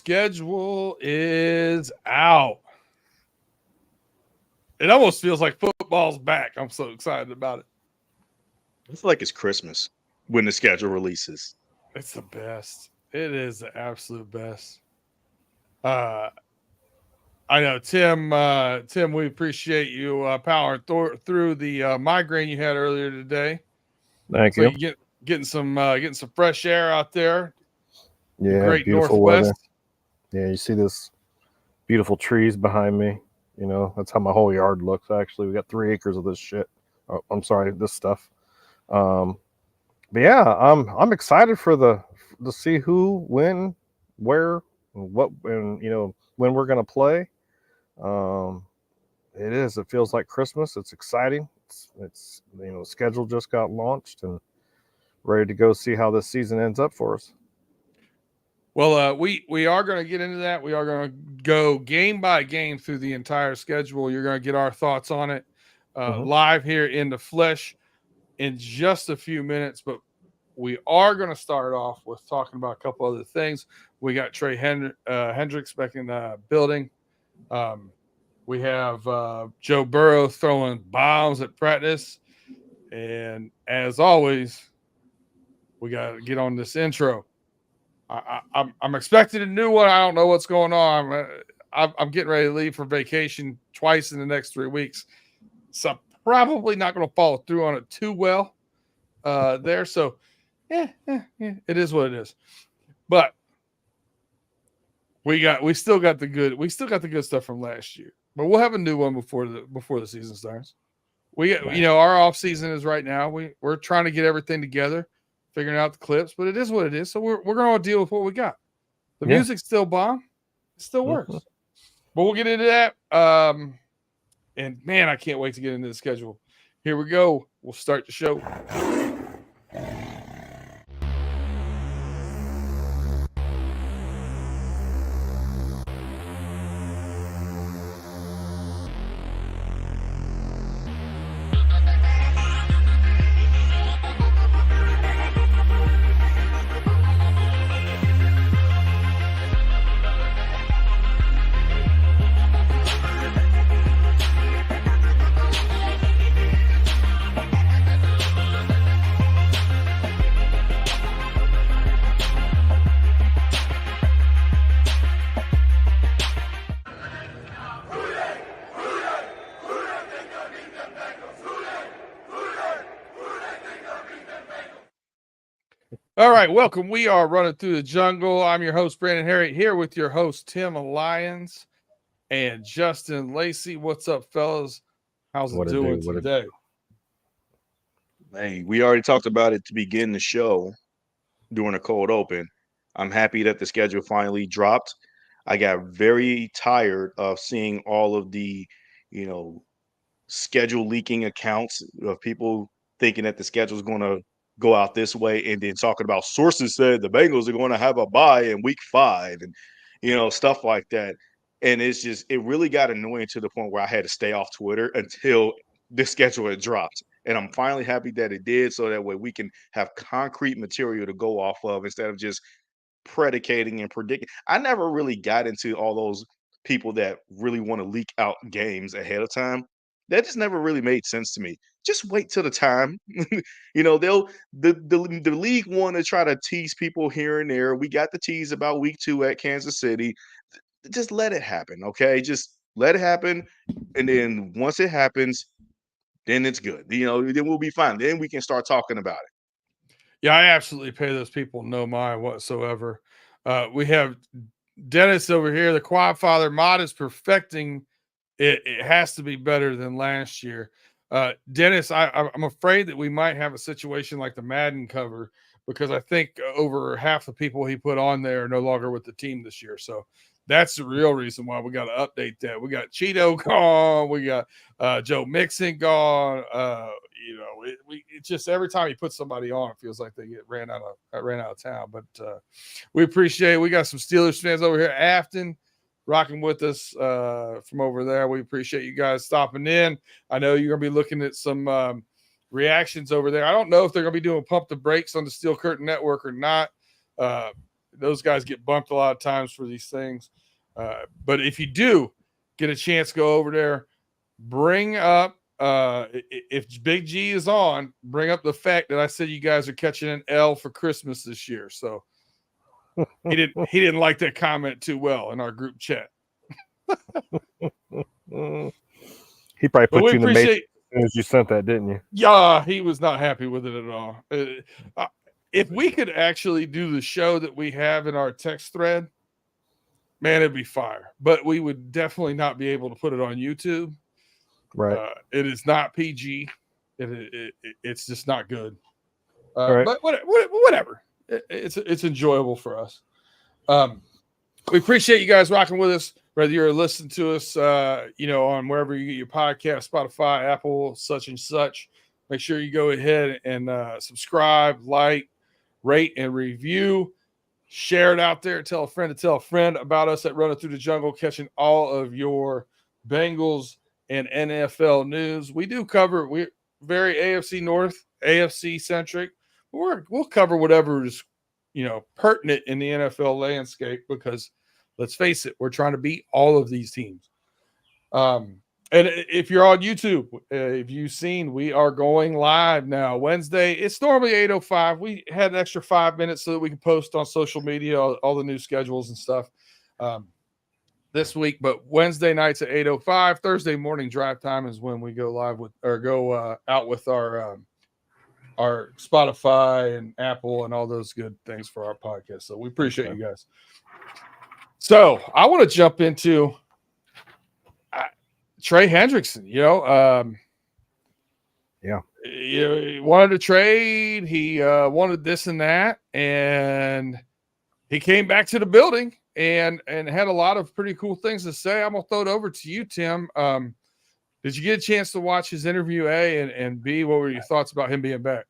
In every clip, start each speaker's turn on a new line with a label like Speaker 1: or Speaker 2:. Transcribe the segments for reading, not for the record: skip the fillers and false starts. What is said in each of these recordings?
Speaker 1: schedule is out. It almost feels like football's back. I'm so excited about it.
Speaker 2: I feel like it's Christmas when the schedule releases.
Speaker 1: It's the best. It is the absolute best. Uh, I know, Tim. Tim, we appreciate you powering through the migraine you had earlier today.
Speaker 3: Thank
Speaker 1: So
Speaker 3: you.
Speaker 1: you getting some fresh air out there. The
Speaker 3: Yeah,
Speaker 1: great
Speaker 3: beautiful
Speaker 1: Northwest.
Speaker 3: weather. Yeah, you see this beautiful trees behind me. You know, that's how my whole yard looks. Actually, we got 3 acres of this shit. Oh, I'm sorry, this stuff. Um, but yeah, I'm excited for to see who, when, where, what, and when we're gonna play. Um, it is. It feels like Christmas. It's exciting. It's the schedule just got launched and ready to go see how this season ends up for us.
Speaker 1: Well, we are going to get into that. We are going to go game by game through the entire schedule. You're going to get our thoughts on it live here in the flesh in just a few minutes. But we are going to start off with talking about a couple other things. We got Trey Hendricks back in the building. We have Joe Burrow throwing bombs at practice. And as always, we got to get on this intro. I'm expecting a new one. I don't know what's going on. I'm getting ready to leave for vacation twice in the next 3 weeks. So I'm probably not going to follow through on it too well there. So, yeah, it is what it is. But we still got the good stuff from last year. But we'll have a new one before the season starts. Our off season is right now. We're trying to get everything together, figuring out the clips, but it is what it is. So we're going to deal with what we got. The music's still bomb. It still works. But we'll get into that. And man, I can't wait to get into the schedule. Here we go. We'll start the show. All right, welcome. We are running through the jungle. I'm your host, Brandon Herriott, here with your host, Tim Lyons and Justin Lacey. What's up, fellas? How's it doing today?
Speaker 2: Hey, we already talked about it to begin the show during a cold open. I'm happy that the schedule finally dropped. I got very tired of seeing all of the, schedule leaking accounts of people thinking that the schedule is going to go out this way, and then talking about sources said the Bengals are going to have a bye in week 5 and, stuff like that. And it really got annoying to the point where I had to stay off Twitter until the schedule had dropped. And I'm finally happy that it did, so that way we can have concrete material to go off of instead of just predicating and predicting. I never really got into all those people that really want to leak out games ahead of time. That just never really made sense to me. Just wait till the time. The league want to try to tease people here and there. We got the tease about week 2 at Kansas City. Just let it happen, okay? Just let it happen, and then once it happens, then it's good. Then we'll be fine. Then we can start talking about it.
Speaker 1: Yeah, I absolutely pay those people no mind whatsoever. We have Dennis over here, the Quad Father mod is perfecting. It has to be better than last year. Dennis, I'm afraid that we might have a situation like the Madden cover, because I think over half the people he put on there are no longer with the team this year. So that's the real reason why we got to update that. We got Cheeto gone. We got Joe Mixon gone. It's just every time you put somebody on, it feels like they get ran out of town. But we appreciate it. We got some Steelers fans over here, Afton, rocking with us from over there. We appreciate you guys stopping in. I know you're going to be looking at some reactions over there. I don't know if they're going to be doing Pump the Brakes on the Steel Curtain Network or not. those guys get bumped a lot of times for these things. But if you do get a chance to go over there, bring up if Big G is on, bring up the fact that I said you guys are catching an L for Christmas this year. So he didn't like that comment too well in our group chat.
Speaker 3: He probably put you in the matrix as soon as you sent that, didn't you?
Speaker 1: Yeah, he was not happy with it at all. If we could actually do the show that we have in our text thread, man, it'd be fire. But we would definitely not be able to put it on YouTube.
Speaker 3: Right.
Speaker 1: It is not PG. It's just not good.
Speaker 3: Right.
Speaker 1: But whatever. It's enjoyable for us. We appreciate you guys rocking with us, whether you're listening to us, on wherever you get your podcast, Spotify, Apple, such and such. Make sure you go ahead and subscribe, like, rate, and review. Share it out there. Tell a friend to tell a friend about us at Runnin Thru the Jungle, catching all of your Bengals and NFL news. We do cover, we're very AFC North, AFC centric. We'll cover whatever is, pertinent in the NFL landscape, because let's face it, we're trying to beat all of these teams. And if you're on YouTube, if you've seen, we are going live now. Wednesday, it's normally 8:05. We had an extra 5 minutes so that we can post on social media all the new schedules and stuff this week. But Wednesday nights at 8:05. Thursday morning drive time is when we go live out with our Spotify and Apple and all those good things for our podcast. So we appreciate you guys. So I want to jump into Trey Hendrickson. He wanted to trade. He wanted this and that, and he came back to the building and had a lot of pretty cool things to say. I'm gonna throw it over to you, Tim. Did you get a chance to watch his interview, A, and B, what were your thoughts about him being back?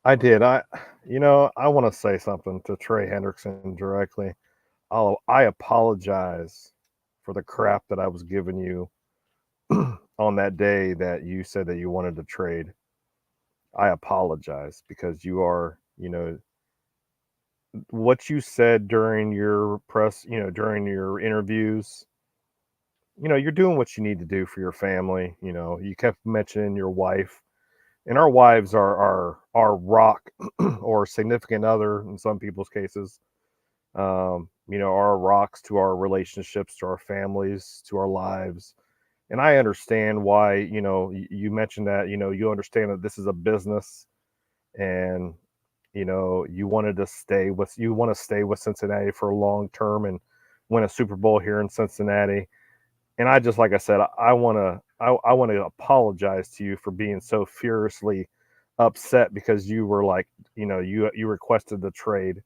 Speaker 3: I did. I want to say something to Trey Hendrickson directly. I apologize for the crap that I was giving you on that day that you said that you wanted to trade. I apologize, because you are, what you said during your press, during your interviews, you're doing what you need to do for your family. You kept mentioning your wife, and our wives are our rock or significant other in some people's cases. Our rocks to our relationships, to our families, to our lives. And I understand why, you mentioned that, you understand that this is a business, and, you want to stay with Cincinnati for a long term and win a Super Bowl here in Cincinnati. And I just, like I said, I want to apologize to you for being so furiously upset because you were like, you requested the trade.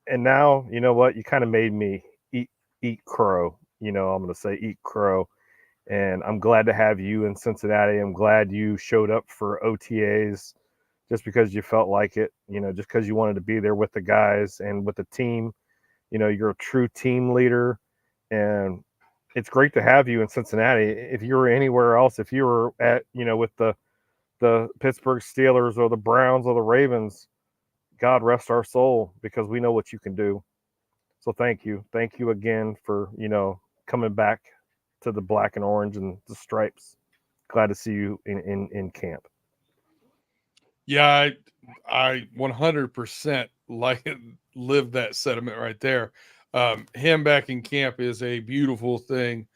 Speaker 3: And now, you know what? You kind of made me eat crow. I'm going to say eat crow. And I'm glad to have you in Cincinnati. I'm glad you showed up for OTAs just because you felt like it, just because you wanted to be there with the guys and with the team. You're a true team leader. And it's great to have you in Cincinnati. If you were anywhere else, if you were at, with the Pittsburgh Steelers or the Browns or the Ravens, God rest our soul, because we know what you can do. So thank you. Thank you again for, coming back to the black and orange and the stripes. Glad to see you in camp.
Speaker 1: Yeah, I 100% live that sentiment right there. Him back in camp is a beautiful thing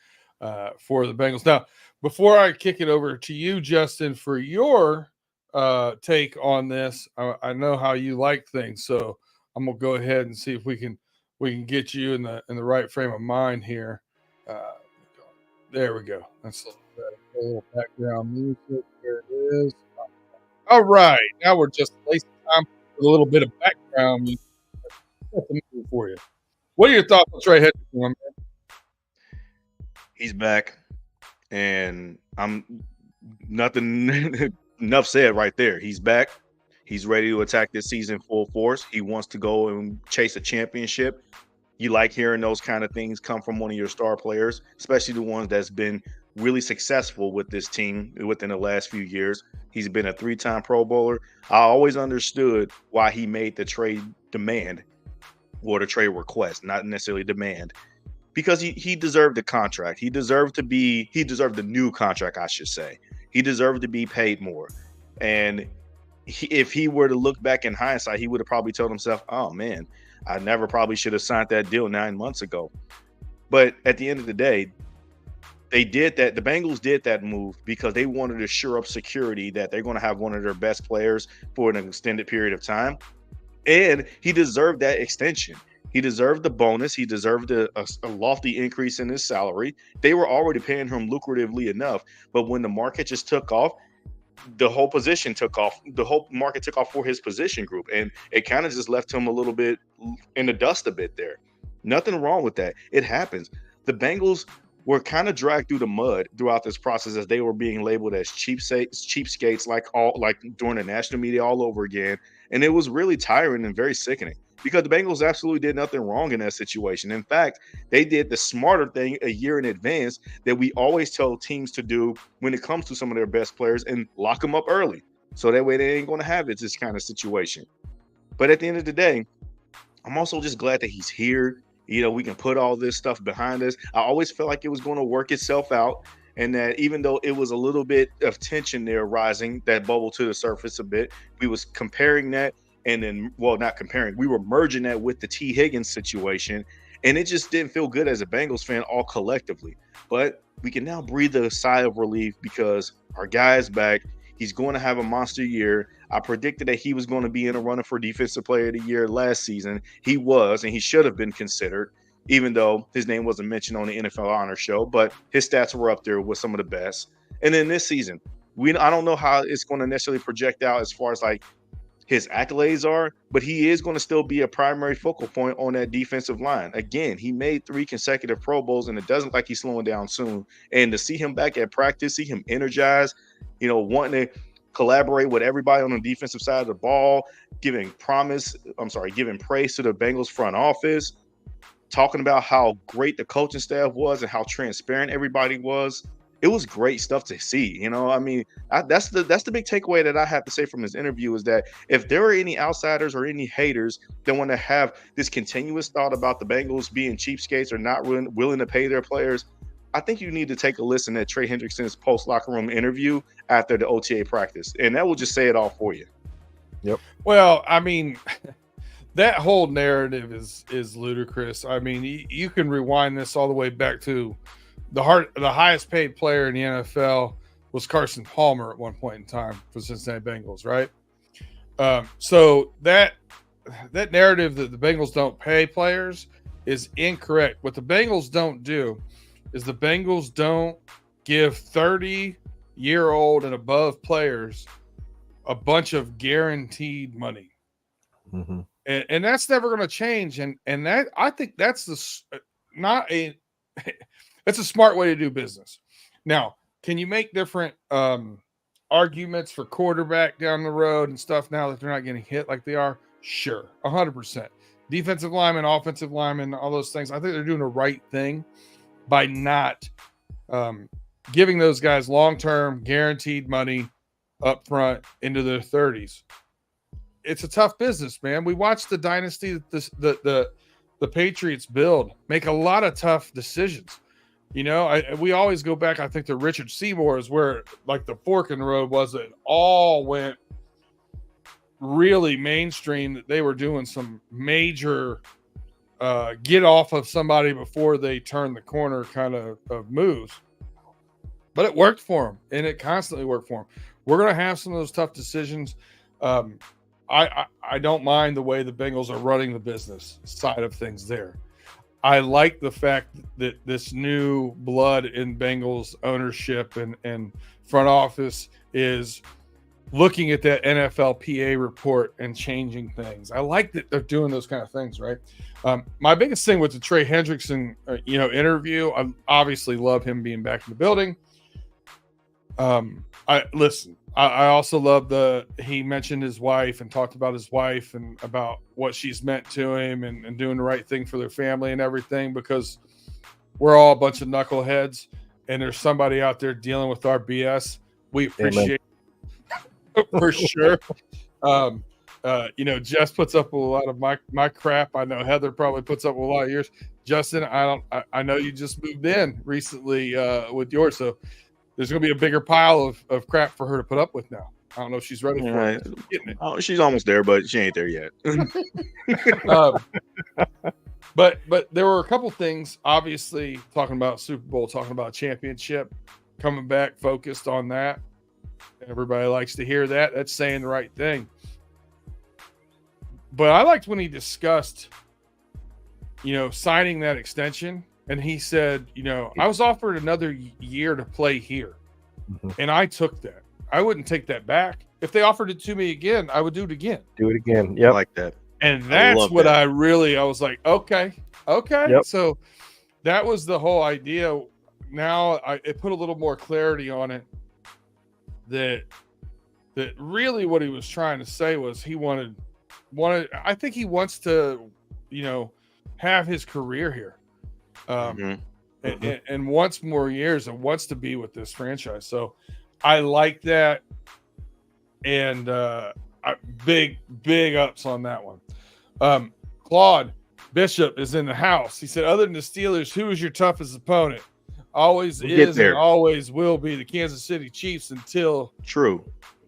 Speaker 1: for the Bengals. Now, before I kick it over to you, Justin, for your take on this, I know how you like things, so I'm gonna go ahead and see if we can get you in the right frame of mind here. There we go. That's a little background music. There it is. All right, now we're just wasting time with a little bit of background music. That's a movie for you. What are your thoughts on Trey Hendrickson, man?
Speaker 2: He's back, and I'm nothing. Enough said right there. He's back. He's ready to attack this season full force. He wants to go and chase a championship. You like hearing those kind of things come from one of your star players, especially the ones that's been really successful with this team within the last few years. He's been a 3-time Pro Bowler. I always understood why he made the trade demand. or the trade request, not necessarily demand, because he deserved the contract. He deserved the new contract, I should say. He deserved to be paid more. And if he were to look back in hindsight, he would have probably told himself, oh man, I never probably should have signed that deal 9 months ago. But at the end of the day, they did that. The Bengals did that move because they wanted to shore up security that they're going to have one of their best players for an extended period of time. And he deserved that extension. He deserved the bonus. He deserved a lofty increase in his salary. They were already paying him lucratively enough. But when the market just took off, the whole position took off. The whole market took off for his position group. And it kind of just left him a little bit in the dust a bit there. Nothing wrong with that. It happens. The Bengals were kind of dragged through the mud throughout this process as they were being labeled as cheapskates, like during the national media all over again. And it was really tiring and very sickening because the Bengals absolutely did nothing wrong in that situation. In fact, they did the smarter thing a year in advance that we always tell teams to do when it comes to some of their best players, and lock them up early. So that way they ain't going to have this kind of situation. But at the end of the day, I'm also just glad that he's here. You know, we can put all this stuff behind us. I always felt like it was going to work itself out, and that even though it was a little bit of tension there rising, that bubble to the surface a bit, we was comparing that, and then, well, not comparing, we were merging that with the T. Higgins situation, and it just didn't feel good as a Bengals fan all collectively. But we can now breathe a sigh of relief because our guy is back. He's going to have a monster year. I predicted that he was going to be in a running for Defensive Player of the Year last season. He was, and he should have been considered, even though his name wasn't mentioned on the NFL Honor Show. But his stats were up there with some of the best. And then this season, I don't know how it's going to necessarily project out as far as like his accolades are, but he is going to still be a primary focal point on that defensive line. Again, he made 3 consecutive Pro Bowls, and it doesn't look like he's slowing down soon. And to see him back at practice, see him energized, you know, wanting to collaborate with everybody on the defensive side of the ball, giving praise to the Bengals front office, talking about how great the coaching staff was and how transparent everybody was. It was great stuff to see. You know, I mean, that's the big takeaway that I have to say from this interview is that if there are any outsiders or any haters that want to have this continuous thought about the Bengals being cheapskates or not willing to pay their players, I think you need to take a listen at Trey Hendrickson's post locker room interview after the OTA practice, and that will just say it all for you.
Speaker 3: Yep.
Speaker 1: Well, I mean, that whole narrative is ludicrous. I mean, you can rewind this all the way back to the highest paid player in the NFL was Carson Palmer at one point in time for Cincinnati Bengals, right? So that narrative that the Bengals don't pay players is incorrect. What the Bengals don't do is the Bengals don't give 30-year-old and above players a bunch of guaranteed money.
Speaker 3: Mm-hmm.
Speaker 1: And that's never going to change. And that, I think that's that's a smart way to do business. Now, can you make different arguments for quarterback down the road and stuff now that they're not getting hit like they are? Sure, 100%. Defensive linemen, offensive linemen, all those things. I think they're doing the right thing by not giving those guys long-term guaranteed money up front into their 30s. It's a tough business, man. We watched the dynasty that the Patriots build make a lot of tough decisions. You know, we always go back, I think, to Richard Seymour is where like the fork in the road was that it all went really mainstream, that they were doing some major get off of somebody before they turn the corner kind of moves. But it worked for them, and it constantly worked for them. We're going to have some of those tough decisions. I don't mind the way the Bengals are running the business side of things there. I like the fact that this new blood in Bengals ownership and front office is looking at that NFLPA report and changing things. I like that they're doing those kind of things, right? My biggest thing with the Trey Hendrickson, interview, I obviously love him being back in the building. I also love he mentioned his wife and talked about his wife and about what she's meant to him and doing the right thing for their family and everything, because we're all a bunch of knuckleheads and there's somebody out there dealing with our BS. We appreciate it for sure. Jess puts up with a lot of my crap. I know Heather probably puts up with a lot of yours. Justin, I know you just moved in recently with yours, so there's going to be a bigger pile of crap for her to put up with now. I don't know if she's ready for it.
Speaker 2: Oh, she's almost there, but she ain't there yet.
Speaker 1: But there were a couple things, obviously, talking about Super Bowl, talking about championship, coming back, focused on that. Everybody likes to hear that. That's saying the right thing. But I liked when he discussed, signing that extension. And he said, I was offered another year to play here. Mm-hmm. And I took that. I wouldn't take that back. If they offered it to me again, I would do it again.
Speaker 3: Yeah,
Speaker 2: I like that.
Speaker 1: And that's what I was like, okay. Yep. So that was the whole idea. Now it put a little more clarity on it that really what he was trying to say was he wanted, I think he wants to, have his career here. And wants more years and wants to be with this franchise. So I like that. And big ups on that one. Claude Bishop is in the house. He said, other than the Steelers, who is your toughest opponent? Always is and always will be the Kansas City Chiefs until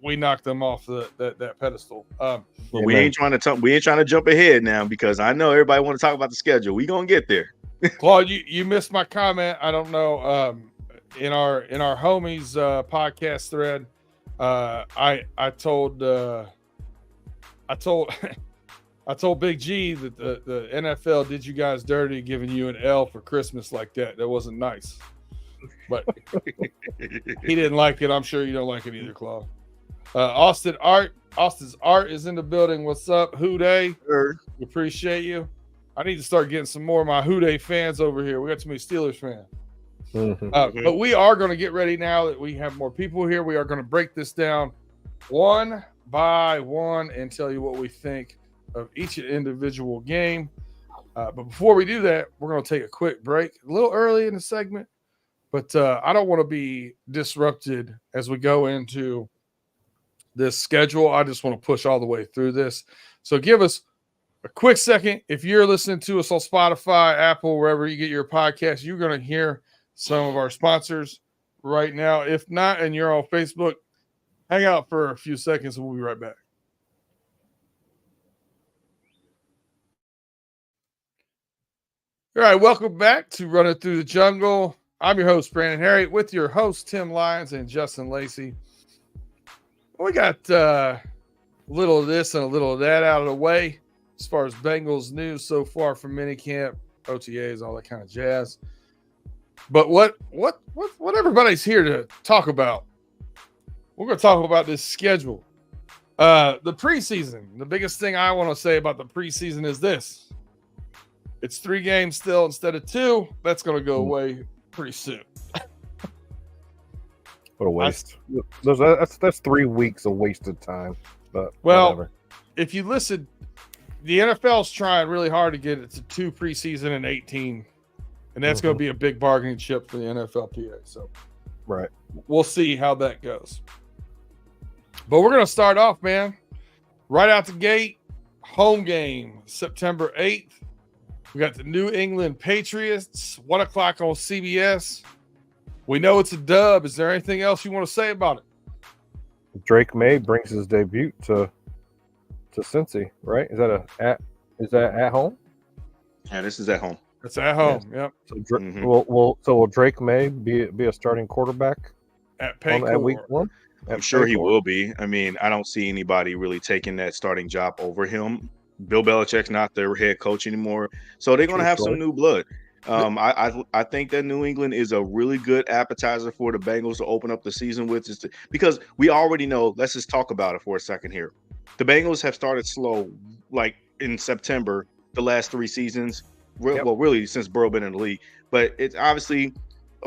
Speaker 1: we knock them off that pedestal.
Speaker 2: We ain't trying to jump ahead now because I know everybody want to talk about the schedule. We gonna get there.
Speaker 1: Claude, you missed my comment. I don't know. In our homies podcast thread, I told Big G that the NFL did you guys dirty, giving you an L for Christmas like that. That wasn't nice. But he didn't like it. I'm sure you don't like it either, Claude. Austin's Art is in the building. What's up, Houday? We appreciate you. I need to start getting some more of my Houday fans over here. We got too many Steelers fans. But we are going to get ready now that we have more people here. We are going to break this down one by one and tell you what we think of each individual game. But before we do that, we're going to take a quick break. A little early in the segment, but I don't want to be disrupted as we go into this schedule. I just want to push all the way through this. So give us a quick second. If you're listening to us on Spotify, Apple, wherever you get your podcast, you're going to hear some of our sponsors right now. If not, and you're on Facebook, hang out for a few seconds and we'll be right back. All right, welcome back to Runnin Thru the Jungle. I'm your host, Brandon Herriott, with your host, Tim Lyons and Justin Lacey. We got a little of this and a little of that out of the way as far as Bengals news so far from minicamp, OTAs, all that kind of jazz. But what everybody's here to talk about, we're going to talk about this schedule. The preseason. The biggest thing I want to say about the preseason is this. It's 3 games still instead of 2. That's going to go away pretty soon.
Speaker 3: What a waste. That's 3 weeks of wasted time. But whatever.
Speaker 1: If you listen, the NFL's trying really hard to get it to 2 preseason and 18. And that's going to be a big bargaining chip for the NFLPA. So
Speaker 3: right.
Speaker 1: We'll see how that goes. But we're going to start off, man. Right out the gate, home game, September 8th. We got the New England Patriots, 1 o'clock on CBS. We know it's a dub. Is there anything else you want to say about it?
Speaker 3: Drake May brings his debut to Cincy, right? Is that at home?
Speaker 2: Yeah, this is at home.
Speaker 1: It's at home. Yes.
Speaker 3: Yep. So will Drake May be a starting quarterback
Speaker 1: at
Speaker 3: week 1?
Speaker 2: I'm sure he will be. I mean, I don't see anybody really taking that starting job over him. Bill Belichick's not their head coach anymore, so they're going to have some new blood. I think that New England is a really good appetizer for the Bengals to open up the season with, because we already know. Let's just talk about it for a second here. The Bengals have started slow, like in September, the last 3 seasons. Well, really since Burrow been in the league, but it's obviously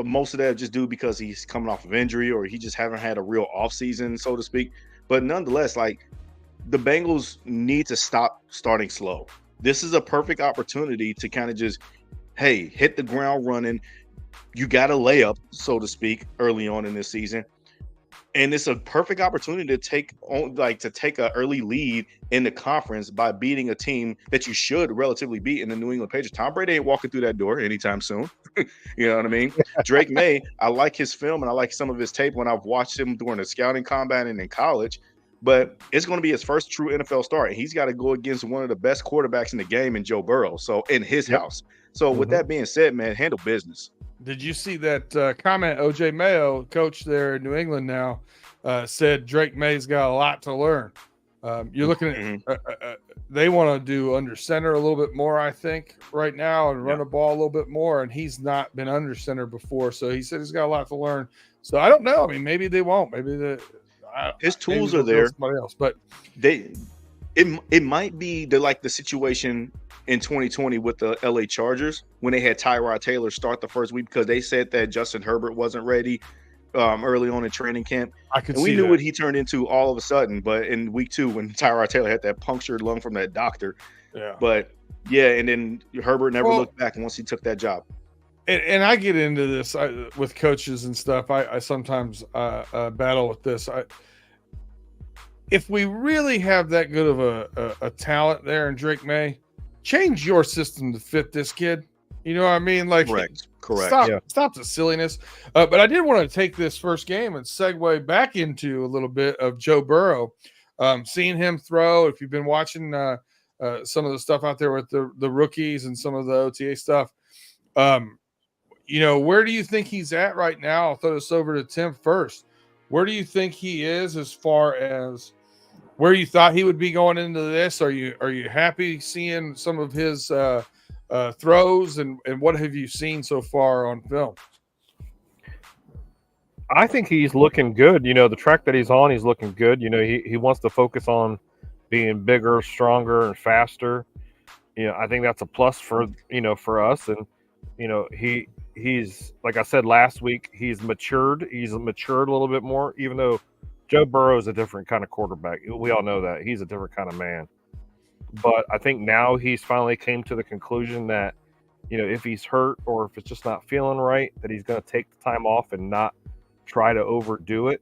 Speaker 2: most of that just due because he's coming off of injury or he just haven't had a real off season, so to speak. But nonetheless, like, the Bengals need to stop starting slow. This is a perfect opportunity to kind of just, hey, hit the ground running. You got a layup, so to speak, early on in this season. And it's a perfect opportunity to take an early lead in the conference by beating a team that you should relatively beat in the New England Patriots. Tom Brady ain't walking through that door anytime soon. You know what I mean? Drake May, I like his film and I like some of his tape when I've watched him during the scouting combine and in college. But it's going to be his first true NFL start. And he's got to go against one of the best quarterbacks in the game in Joe Burrow. So in his house. So with that being said, man, handle business.
Speaker 1: Did you see that comment? OJ Mayo, coach there in New England now, said Drake May's got a lot to learn. You're looking at they want to do under center a little bit more, I think, right now, and run the ball a little bit more. And he's not been under center before, so he said he's got a lot to learn. So I don't know. I mean, maybe they won't. Maybe
Speaker 2: his tools are there.
Speaker 1: Somebody else, but
Speaker 2: it might be the situation in 2020 with the LA Chargers when they had Tyrod Taylor start the first week because they said that Justin Herbert wasn't ready early on in training camp. We knew what he turned into all of a sudden, but in week 2 when Tyrod Taylor had that punctured lung from that doctor. Yeah. But and then Herbert never looked back once he took that job.
Speaker 1: And I get into this with coaches and stuff. I sometimes battle with this. If we really have that good of a talent there in Drake May, change your system to fit this kid. You know what I mean? Like,
Speaker 2: correct.
Speaker 1: Stop the silliness. But I did want to take this first game and segue back into a little bit of Joe Burrow. Seeing him throw, if you've been watching some of the stuff out there with the rookies and some of the OTA stuff, where do you think he's at right now? I'll throw this over to Tim first. Where do you think he is as far as where you thought he would be going into this? Are you happy seeing some of his throws and what have you seen so far on film?
Speaker 3: I think he's looking good. The track that he's on, he's looking good. He wants to focus on being bigger, stronger, and faster. I think that's a plus for us. And he's like I said last week, he's matured. He's matured a little bit more, even though Joe Burrow is a different kind of quarterback. We all know that. He's a different kind of man. But I think now he's finally came to the conclusion that, if he's hurt or if it's just not feeling right, that he's going to take the time off and not try to overdo it.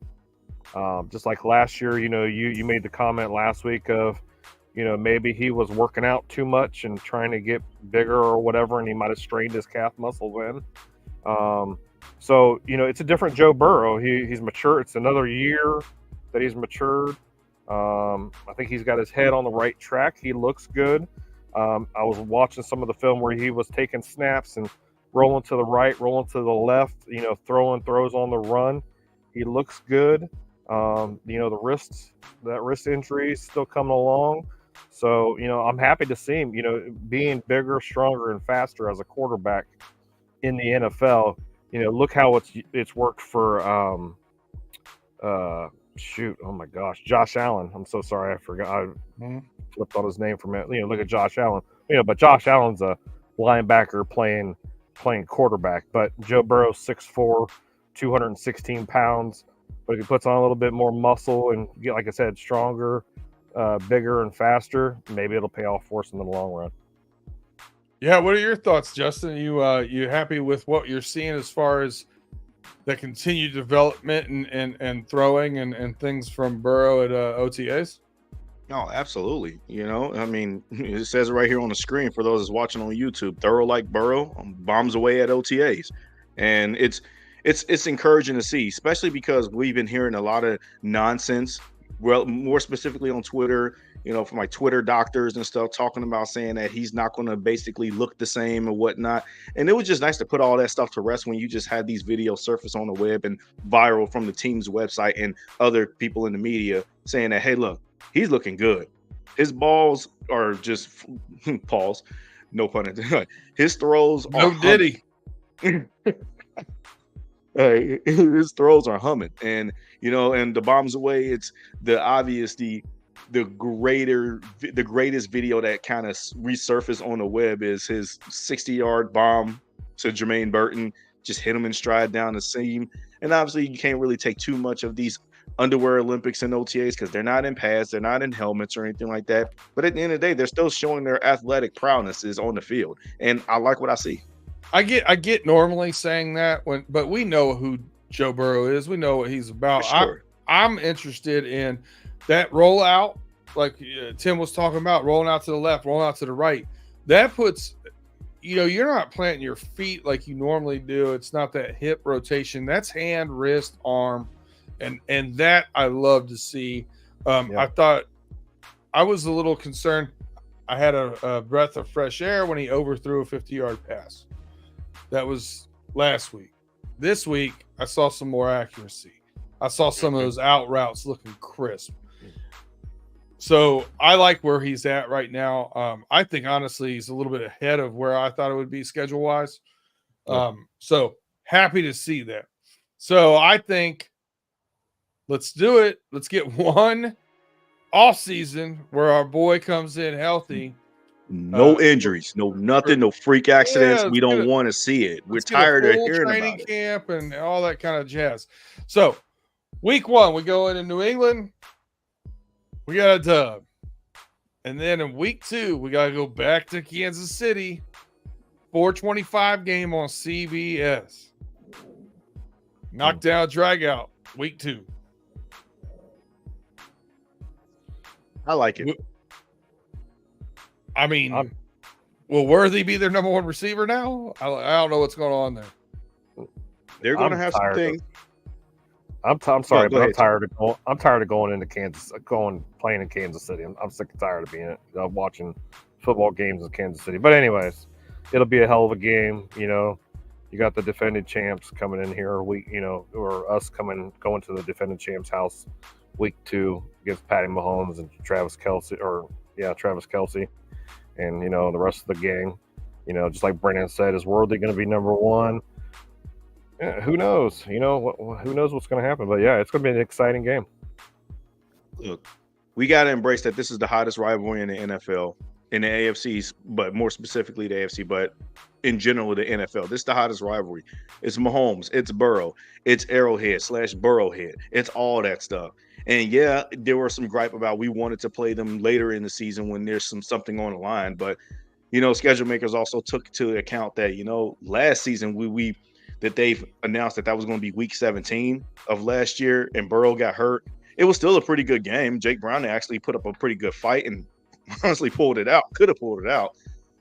Speaker 3: Just like last year, you made the comment last week of, maybe he was working out too much and trying to get bigger or whatever, and he might have strained his calf muscle then. So, it's a different Joe Burrow. He's mature. It's another year that he's matured. I think he's got his head on the right track. He looks good. I was watching some of the film where he was taking snaps and rolling to the right, rolling to the left, throwing throws on the run. He looks good. The wrist injury is still coming along. So, I'm happy to see him, being bigger, stronger, and faster as a quarterback in the NFL. Look how it's worked for oh my gosh, Josh Allen. I'm so sorry, I forgot. I flipped on his name for a minute. Look at Josh Allen. But Josh Allen's a linebacker playing quarterback. But Joe Burrow's 6'4", 216 pounds. But if he puts on a little bit more muscle and get, like I said, stronger, bigger, and faster, maybe it'll pay off for us in the long run.
Speaker 1: Yeah, what are your thoughts, Justin? You happy with what you're seeing as far as the continued development and throwing and things from Burrow at OTAs?
Speaker 2: No, absolutely. I mean, it says it right here on the screen for those that's watching on YouTube. Thorough like Burrow, bombs away at OTAs. And it's encouraging to see, especially because we've been hearing a lot of nonsense, well, more specifically on Twitter, from like Twitter doctors and stuff, talking about saying that he's not going to basically look the same and whatnot. And it was just nice to put all that stuff to rest when you just had these videos surface on the web and viral from the team's website and other people in the media saying that, hey, look, he's looking good. His balls are just pause, no pun intended. His throws
Speaker 1: no
Speaker 2: are
Speaker 1: diddy.
Speaker 2: His throws are humming, and and the bombs away. It's the greatest video that kind of resurfaced on the web is his 60-yard bomb to Jermaine Burton, just hit him in stride down the seam. And obviously, you can't really take too much of these underwear Olympics and OTAs because they're not in pads, they're not in helmets or anything like that. But at the end of the day, they're still showing their athletic prowesses on the field, and I like what I see.
Speaker 1: I get normally saying that but we know who Joe Burrow is. We know what he's about.
Speaker 2: Sure.
Speaker 1: I'm interested in that rollout, like Tim was talking about, rolling out to the left, rolling out to the right. That puts, you're not planting your feet like you normally do. It's not that hip rotation. That's hand, wrist, arm, and that I love to see. I thought I was a little concerned. I had a breath of fresh air when he overthrew a 50-yard pass. That was last week. This week, I saw some more accuracy. I saw some of those out routes looking crisp. So I like where he's at right now. I think, honestly, he's a little bit ahead of where I thought it would be schedule-wise. So happy to see that. So I think let's do it. Let's get one off season where our boy comes in healthy.
Speaker 2: No injuries, no nothing, no freak accidents. We don't want to see it. We're tired of hearing about it.
Speaker 1: Training camp and all that kind of jazz. So week 1, we go into New England. We got a dub. And then in week 2, we got to go back to Kansas City. 4:25 game on CBS. Knockdown, drag out, week 2.
Speaker 2: I like it.
Speaker 1: I mean, will Worthy be their number 1 receiver now? I don't know what's going on there.
Speaker 2: They're going to have some things.
Speaker 3: I'm sorry, but I'm tired of going into Kansas, playing in Kansas City. I'm sick and tired of being watching football games in Kansas City. But anyways, it'll be a hell of a game. You got the defending champs coming in here, or us going to the defending champs' house week 2 against Patty Mahomes and Travis Kelce, and the rest of the gang. Just like Brandon said, is Worthy going to be number 1? Yeah, who knows? Who knows what's going to happen? But yeah, it's going to be an exciting game.
Speaker 2: Look, we got to embrace that this is the hottest rivalry in the NFL, in the AFCs, but more specifically the AFC, but in general, the NFL. This is the hottest rivalry. It's Mahomes, it's Burrow, it's Arrowhead / Burrowhead. It's all that stuff. And yeah, there were some gripe about we wanted to play them later in the season when there's something on the line. But, schedule makers also took into account that, last season that they've announced that was going to be week 17 of last year and Burrow got hurt. It was still a pretty good game. Jake Brown actually put up a pretty good fight and honestly could have pulled it out.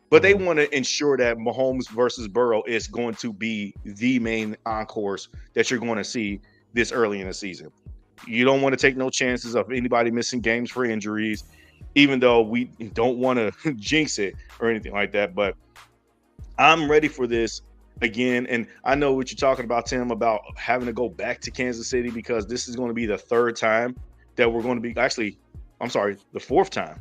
Speaker 2: But they want to ensure that Mahomes versus Burrow is going to be the main encores that you're going to see this early in the season. You don't want to take no chances of anybody missing games for injuries, even though we don't want to jinx it or anything like that. But I'm ready for this again. And I know what you're talking about, Tim, about having to go back to Kansas City because this is going to be the 3rd time that we're going to be the 4th time.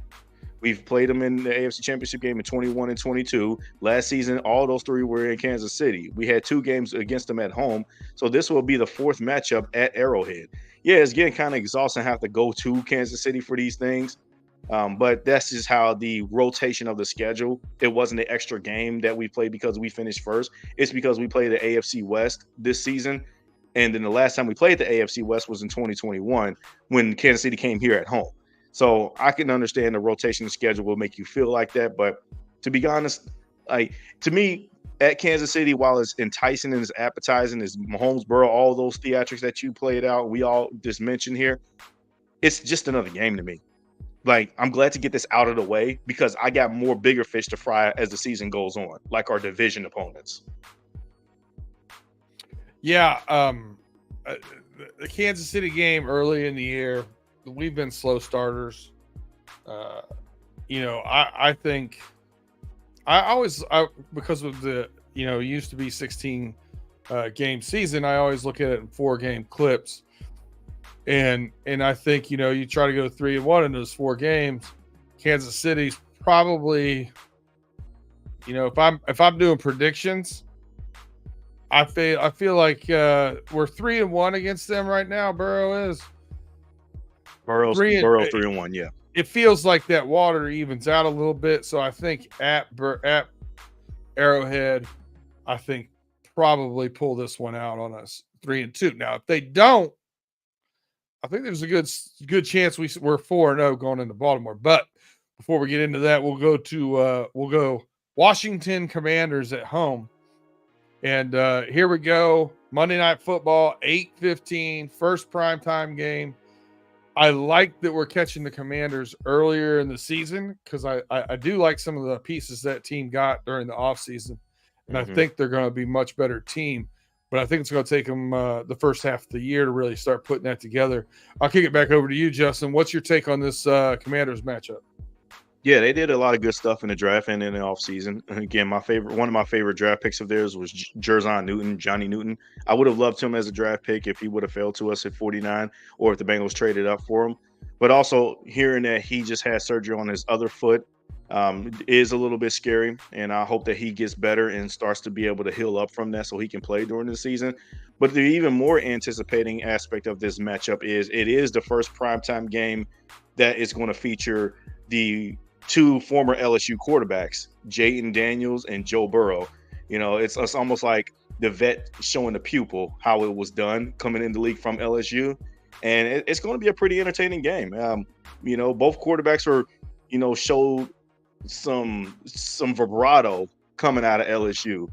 Speaker 2: We've played them in the AFC Championship game in 21 and 22. Last season, all those 3 were in Kansas City. We had 2 games against them at home. So this will be the 4th matchup at Arrowhead. Yeah, it's getting kind of exhausting to have to go to Kansas City for these things. But that's just how the rotation of the schedule. It wasn't an extra game that we played because we finished first. It's because we played the AFC West this season. And then the last time we played the AFC West was in 2021 when Kansas City came here at home. So I can understand the rotation schedule will make you feel like that. But to be honest, to me, at Kansas City, while it's enticing and it's appetizing, as Mahomes, Burrow, all those theatrics that you played out, we all just mentioned here, it's just another game to me. I'm glad to get this out of the way because I got more bigger fish to fry as the season goes on, like our division opponents.
Speaker 1: Yeah, the Kansas City game early in the year, we've been slow starters. I think because of the, it used to be 16 game season, I always look at it in 4-game clips. And I think, you try to go 3-1 in those 4 games. Kansas City's probably, if I'm doing predictions, I feel like we're 3-1 against them right now. Burrow's
Speaker 2: 3-1, yeah.
Speaker 1: It feels like that water evens out a little bit. So I think at Arrowhead, I think probably pull this one out on us 3-2. Now, if they don't, I think there's a good chance we're 4-0 going into Baltimore. But before we get into that, we'll go Washington Commanders at home. And here we go. Monday Night Football, 8:15, first primetime game. I like that we're catching the Commanders earlier in the season because I do like some of the pieces that team got during the offseason. And I think they're going to be a much better team. But I think it's going to take them the first half of the year to really start putting that together. I'll kick it back over to you, Justin. What's your take on this Commanders matchup?
Speaker 2: Yeah, they did a lot of good stuff in the draft and in the offseason. Again, one of my favorite draft picks of theirs was Johnny Newton. I would have loved him as a draft pick if he would have failed to us at 49 or if the Bengals traded up for him. But also hearing that he just had surgery on his other foot is a little bit scary. And I hope that he gets better and starts to be able to heal up from that so he can play during the season. But the even more anticipating aspect of this matchup is it is the first primetime game that is going to feature the two former LSU quarterbacks, Jayden Daniels and Joe Burrow. You know, it's almost like the vet showing the pupil how it was done coming in the league from LSU. And it's going to be a pretty entertaining game. You know, both quarterbacks are, you know, showed some vibrato coming out of LSU.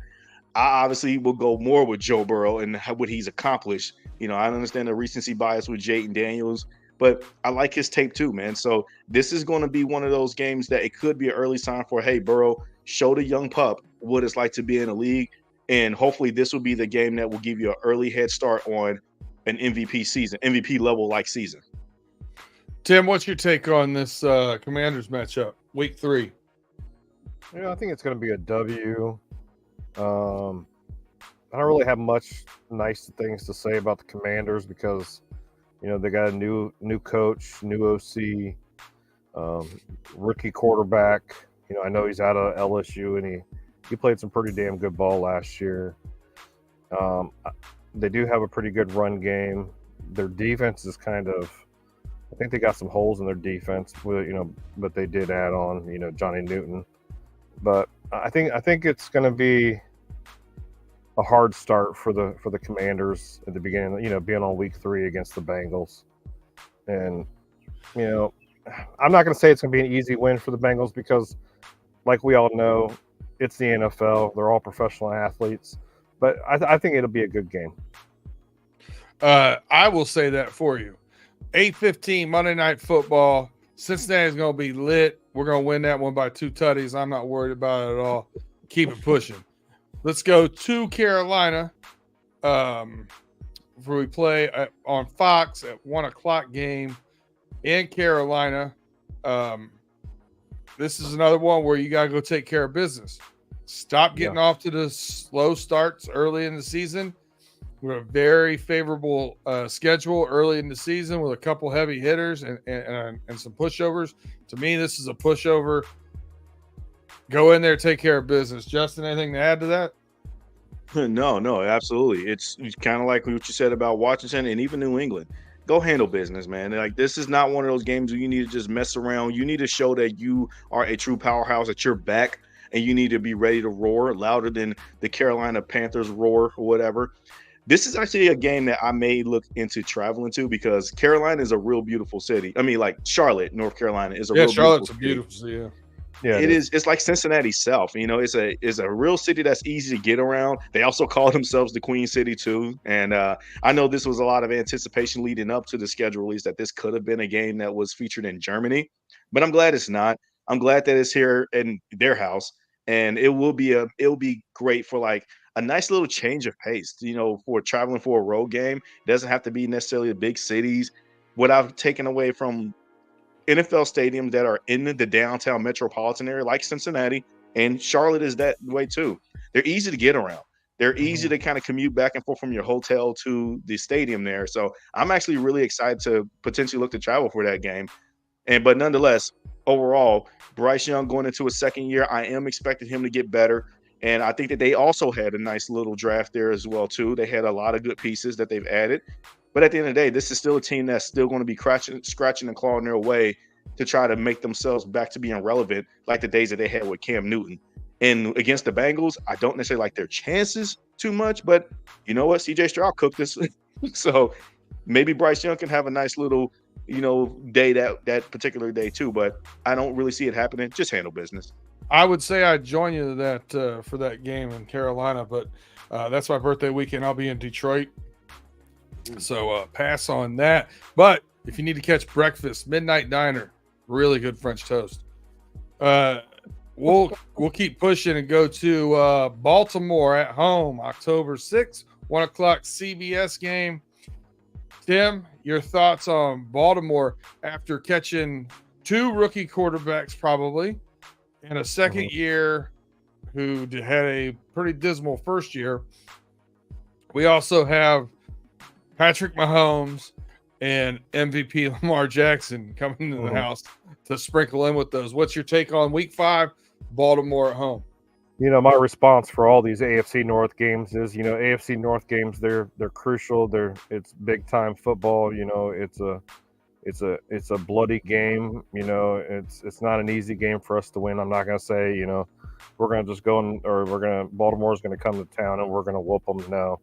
Speaker 2: I obviously will go more with Joe Burrow and what he's accomplished. You know, I understand the recency bias with Jayden Daniels, but I like his tape too, man. So this is going to be one of those games that it could be an early sign for, hey, Burrow, show the young pup what it's like to be in a league. And hopefully this will be the game that will give you an early head start on an MVP level like season.
Speaker 1: Tim, what's your take on this Commanders matchup, week 3?
Speaker 3: Yeah, I think it's going to be a W. I don't really have much nice things to say about the Commanders because you know, they got a new coach, new OC, rookie quarterback. You know, I know he's out of LSU and he played some pretty damn good ball last year. They do have a pretty good run game. Their defense is I think they got some holes in their defense, but they did add on, you know, Johnny Newton. But I think it's going to be a hard start for the Commanders at the beginning, you know, being on week 3 against the Bengals. And, you know, I'm not going to say it's going to be an easy win for the Bengals because, like we all know, it's the NFL. They're all professional athletes. But I think it'll be a good game.
Speaker 1: I will say that for you. 8:15 Monday Night Football. Cincinnati's going to be lit. We're going to win that one by 2 tutties. I'm not worried about it at all. Keep it pushing. Let's go to Carolina. Where we play on Fox at 1:00 game in Carolina. This is another one where you got to go take care of business. Stop getting off to the slow starts early in the season. We have a very favorable schedule early in the season with a couple heavy hitters and some pushovers. To me, this is a pushover. Go in there, take care of business. Justin, anything to add to that?
Speaker 2: No, absolutely. It's kind of like what you said about Washington and even New England. Go handle business, man. Like, this is not one of those games where you need to just mess around. You need to show that you are a true powerhouse, that you're back, and you need to be ready to roar louder than the Carolina Panthers roar or whatever. This is actually a game that I may look into traveling to because Carolina is a real beautiful city. I mean, like Charlotte, North Carolina is a real
Speaker 1: Charlotte's
Speaker 2: beautiful
Speaker 1: city. Yeah.
Speaker 3: Yeah,
Speaker 2: it is. It's like Cincinnati South. You know, it's a real city that's easy to get around. They also call themselves the Queen City too. And I know this was a lot of anticipation leading up to the schedule release that this could have been a game that was featured in Germany, but I'm glad it's not. I'm glad that it's here in their house, and it will be great for like a nice little change of pace. You know, for traveling for a road game, it doesn't have to be necessarily the big cities. What I've taken away from NFL stadiums that are in the downtown metropolitan area, like Cincinnati, and Charlotte is that way too. They're easy to get around. They're easy to kind of commute back and forth from your hotel to the stadium there. So I'm actually really excited to potentially look to travel for that game. But nonetheless, overall, Bryce Young going into his second year, I am expecting him to get better. And I think that they also had a nice little draft there as well too. They had a lot of good pieces that they've added. But at the end of the day, this is still a team that's still going to be scratching and clawing their way to try to make themselves back to being relevant like the days that they had with Cam Newton. And against the Bengals, I don't necessarily like their chances too much, but you know what? CJ Stroud cooked this. So maybe Bryce Young can have a nice little, you know, day that particular day too, but I don't really see it happening. Just handle business.
Speaker 1: I would say I'd join you that for that game in Carolina, but that's my birthday weekend. I'll be in Detroit, so pass on that. But if you need to catch breakfast, Midnight Diner, really good French toast. We'll keep pushing and go to Baltimore at home, October 6th, 1 o'clock CBS game. Tim, your thoughts on Baltimore after catching 2 rookie quarterbacks probably and a second year who had a pretty dismal first year. We also have Patrick Mahomes and MVP Lamar Jackson coming into the house to sprinkle in with those. What's your take on week 5, Baltimore at home?
Speaker 3: You know, my response for all these AFC North games is, you know, AFC North games, they're crucial. It's big time football. You know, it's a bloody game. You know, it's not an easy game for us to win. I'm not going to say, you know, we're going to just go Baltimore's going to come to town and we're going to whoop them. No,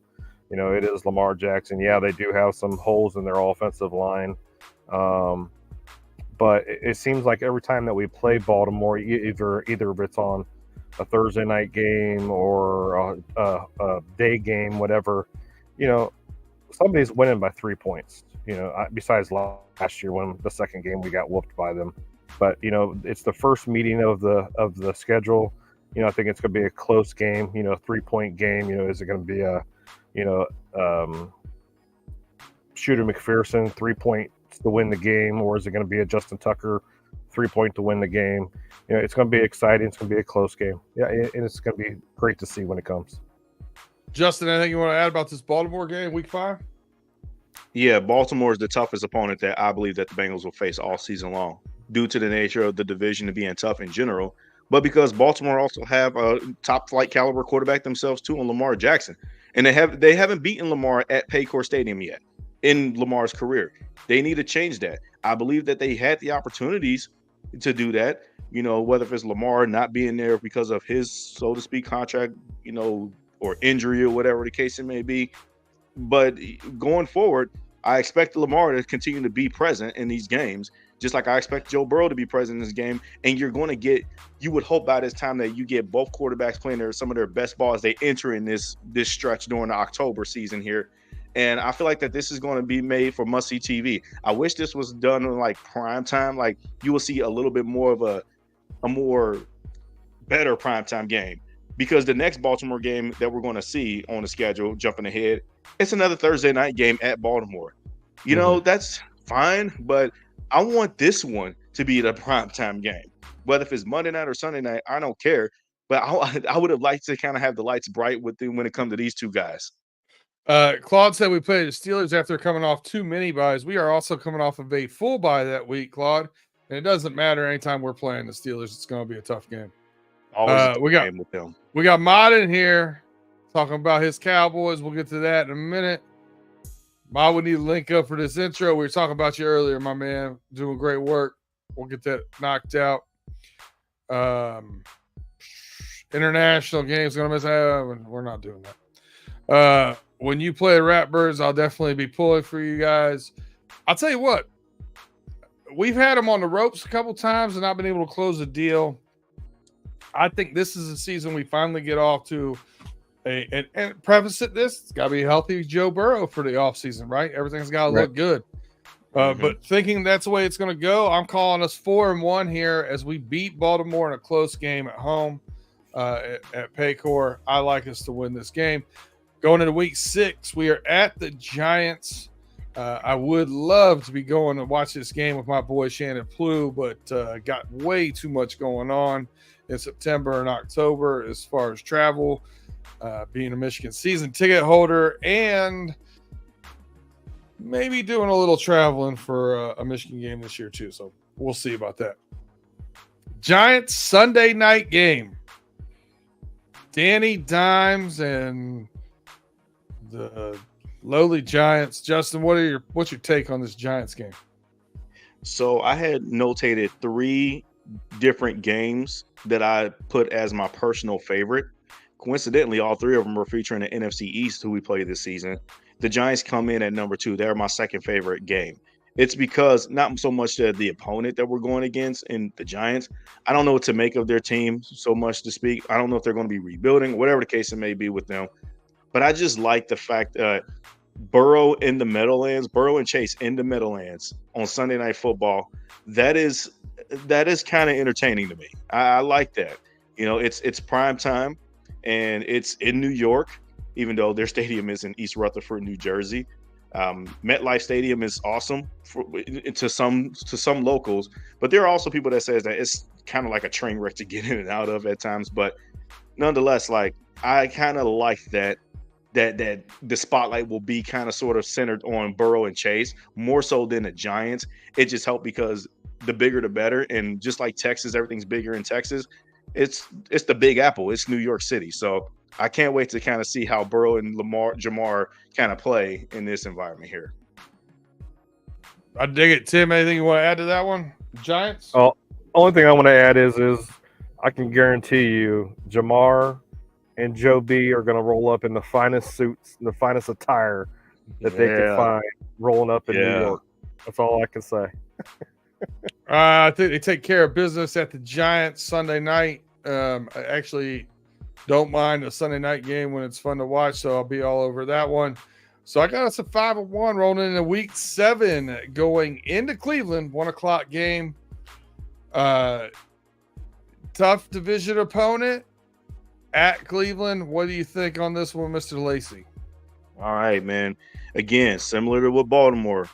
Speaker 3: you know, it is Lamar Jackson. Yeah, they do have some holes in their offensive line. But it seems like every time that we play Baltimore, either if it's on a Thursday night game or a day game, whatever, you know, somebody's winning by 3 points. You know, besides last year when the second game we got whooped by them. But you know, it's the first meeting of the schedule. You know, I think it's going to be a close game. You know, 3-point game. You know, is it going to be a, you know, Shooter McPherson 3 points to win the game, or is it going to be a Justin Tucker 3-point to win the game? You know, it's going to be exciting. It's going to be a close game. Yeah, and it's going to be great to see when it comes.
Speaker 1: Justin, anything you want to add about this Baltimore game, week 5?
Speaker 2: Yeah, Baltimore is the toughest opponent that I believe that the Bengals will face all season long, due to the nature of the division being tough in general, but because Baltimore also have a top flight caliber quarterback themselves too, in Lamar Jackson, and they haven't beaten Lamar at Paycor Stadium yet in Lamar's career. They need to change that. I believe that they had the opportunities to do that, you know, whether if it's Lamar not being there because of his, so to speak, contract, you know, or injury or whatever the case it may be. But going forward, I expect Lamar to continue to be present in these games, just like I expect Joe Burrow to be present in this game. And you're going to get, you would hope by this time that you get both quarterbacks playing some of their best ball as they enter in this stretch during the October season here. And I feel like that this is going to be made for must-see TV. I wish this was done in like prime time. Like you will see a little bit more of a more better primetime game, because the next Baltimore game that we're going to see on the schedule, jumping ahead, it's another Thursday night game at Baltimore. You know, that's fine, but I want this one to be the primetime game. Whether if it's Monday night or Sunday night, I don't care. But I would have liked to kind of have the lights bright with them when it comes to these two guys.
Speaker 1: Claude said we played the Steelers after coming off 2 mini buys. We are also coming off of a full buy that week, Claude. And it doesn't matter anytime we're playing the Steelers, it's going to be a tough game.
Speaker 2: Always a game with them.
Speaker 1: We got Mod in here talking about his Cowboys. We'll get to that in a minute. Mod, we need to link up for this intro. We were talking about you earlier, my man. Doing great work. We'll get that knocked out. International games going to miss out. We're not doing that. When you play the Ratbirds, I'll definitely be pulling for you guys. I'll tell you what. We've had them on the ropes a couple times and not been able to close a deal. I think this is a season we finally get off to and preface it this, it's got to be a healthy Joe Burrow for the offseason, right? Everything's got to look good. But thinking that's the way it's going to go, I'm calling us 4-1 here as we beat Baltimore in a close game at home at Paycor. I like us to win this game. Going into week 6, we are at the Giants. I would love to be going to watch this game with my boy Shannon Plew, but got way too much going on in September and October as far as travel, being a Michigan season ticket holder, and maybe doing a little traveling for a Michigan game this year too. So we'll see about that. Giants Sunday night game. Danny Dimes and the lowly Giants. Justin, what's your take on this Giants game?
Speaker 2: So I had notated 3 different games that I put as my personal favorite. Coincidentally, all 3 of them were featuring the NFC East, who we played this season. The Giants come in at number 2. They're my second favorite game. It's because not so much the opponent that we're going against in the Giants. I don't know what to make of their team so much to speak. I don't know if they're going to be rebuilding, whatever the case it may be with them. But I just like the fact that Burrow in the Meadowlands, Burrow and Chase in the Meadowlands on Sunday Night Football. That is kind of entertaining to me. I like that. It's prime time, and it's in New York, even though their stadium is in East Rutherford, New Jersey. MetLife Stadium is awesome to some locals, but there are also people that says that it's kind of like a train wreck to get in and out of at times. But nonetheless, like I kind of like that the spotlight will be kind of sort of centered on Burrow and Chase more so than the Giants. It just helped because the bigger the better, and just like Texas, everything's bigger in Texas. It's the Big Apple. It's New York City. So I can't wait to kind of see how Burrow and Jamar kind of play in this environment here.
Speaker 1: I dig it. Tim, anything you want to add to that one? Giants?
Speaker 3: Oh, only thing I want to add is I can guarantee you Jamar and Joe B are going to roll up in the finest suits and the finest attire that they can find rolling up in New York. That's all I can say.
Speaker 1: I think they take care of business at the Giants Sunday night. I actually don't mind a Sunday night game when it's fun to watch, so I'll be all over that one. So I got us a 5-1 rolling into week 7 going into Cleveland, 1:00 game. Tough division opponent at Cleveland. What do you think on this one, Mr. Lacey?
Speaker 2: All right, man. Again, similar to what Baltimore.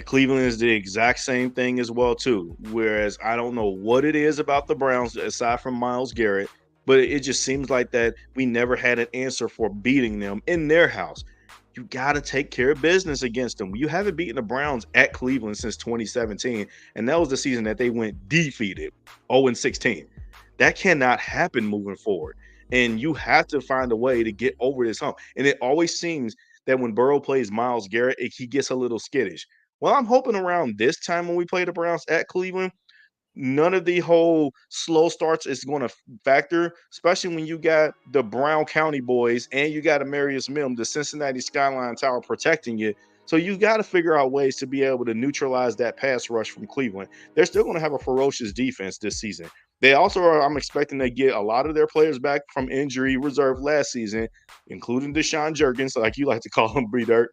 Speaker 2: Cleveland is the exact same thing as well, too. Whereas I don't know what it is about the Browns, aside from Myles Garrett, but it just seems like that we never had an answer for beating them in their house. You got to take care of business against them. You haven't beaten the Browns at Cleveland since 2017, and that was the season that they went defeated, 0-16. That cannot happen moving forward, and you have to find a way to get over this hump. And it always seems that when Burrow plays Myles Garrett, he gets a little skittish. Well, I'm hoping around this time when we play the Browns at Cleveland, none of the whole slow starts is going to factor, especially when you got the Brown County boys and you got Amarius Mims, the Cincinnati Skyline Tower protecting you. So you got to figure out ways to be able to neutralize that pass rush from Cleveland. They're still going to have a ferocious defense this season. They also are, I'm expecting to get a lot of their players back from injury reserve last season, including Deshaun Jurgens, like you like to call him, B-Dirt.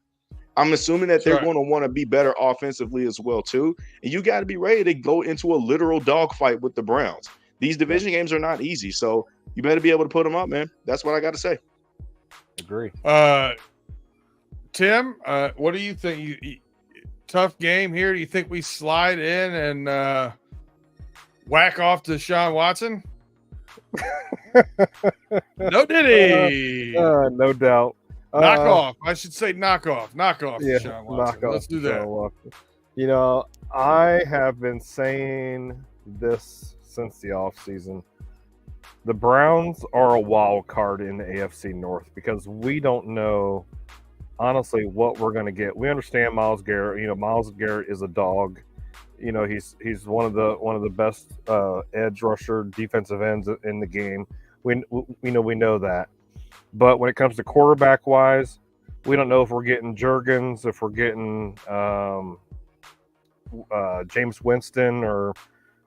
Speaker 2: I'm assuming that they're going to want to be better offensively as well, too. And you got to be ready to go into a literal dogfight with the Browns. These division games are not easy, so you better be able to put them up, man. That's what I got to say.
Speaker 3: Agree.
Speaker 1: Tim, what do you think? Tough game here. Do you think we slide in and whack off to Deshaun Watson? No diddy.
Speaker 3: No doubt.
Speaker 1: Knock off. I should say knock off. Knock off.
Speaker 3: Yeah,
Speaker 1: Deshaun Watson. Let's do that.
Speaker 3: I have been saying this since the offseason. The Browns are a wild card in the AFC North because we don't know, honestly, what we're going to get. We understand Myles Garrett. Myles Garrett is a dog. He's one of the best edge rusher defensive ends in the game. We know that. But when it comes to quarterback wise, we don't know if we're getting Jurgens, if we're getting James Winston or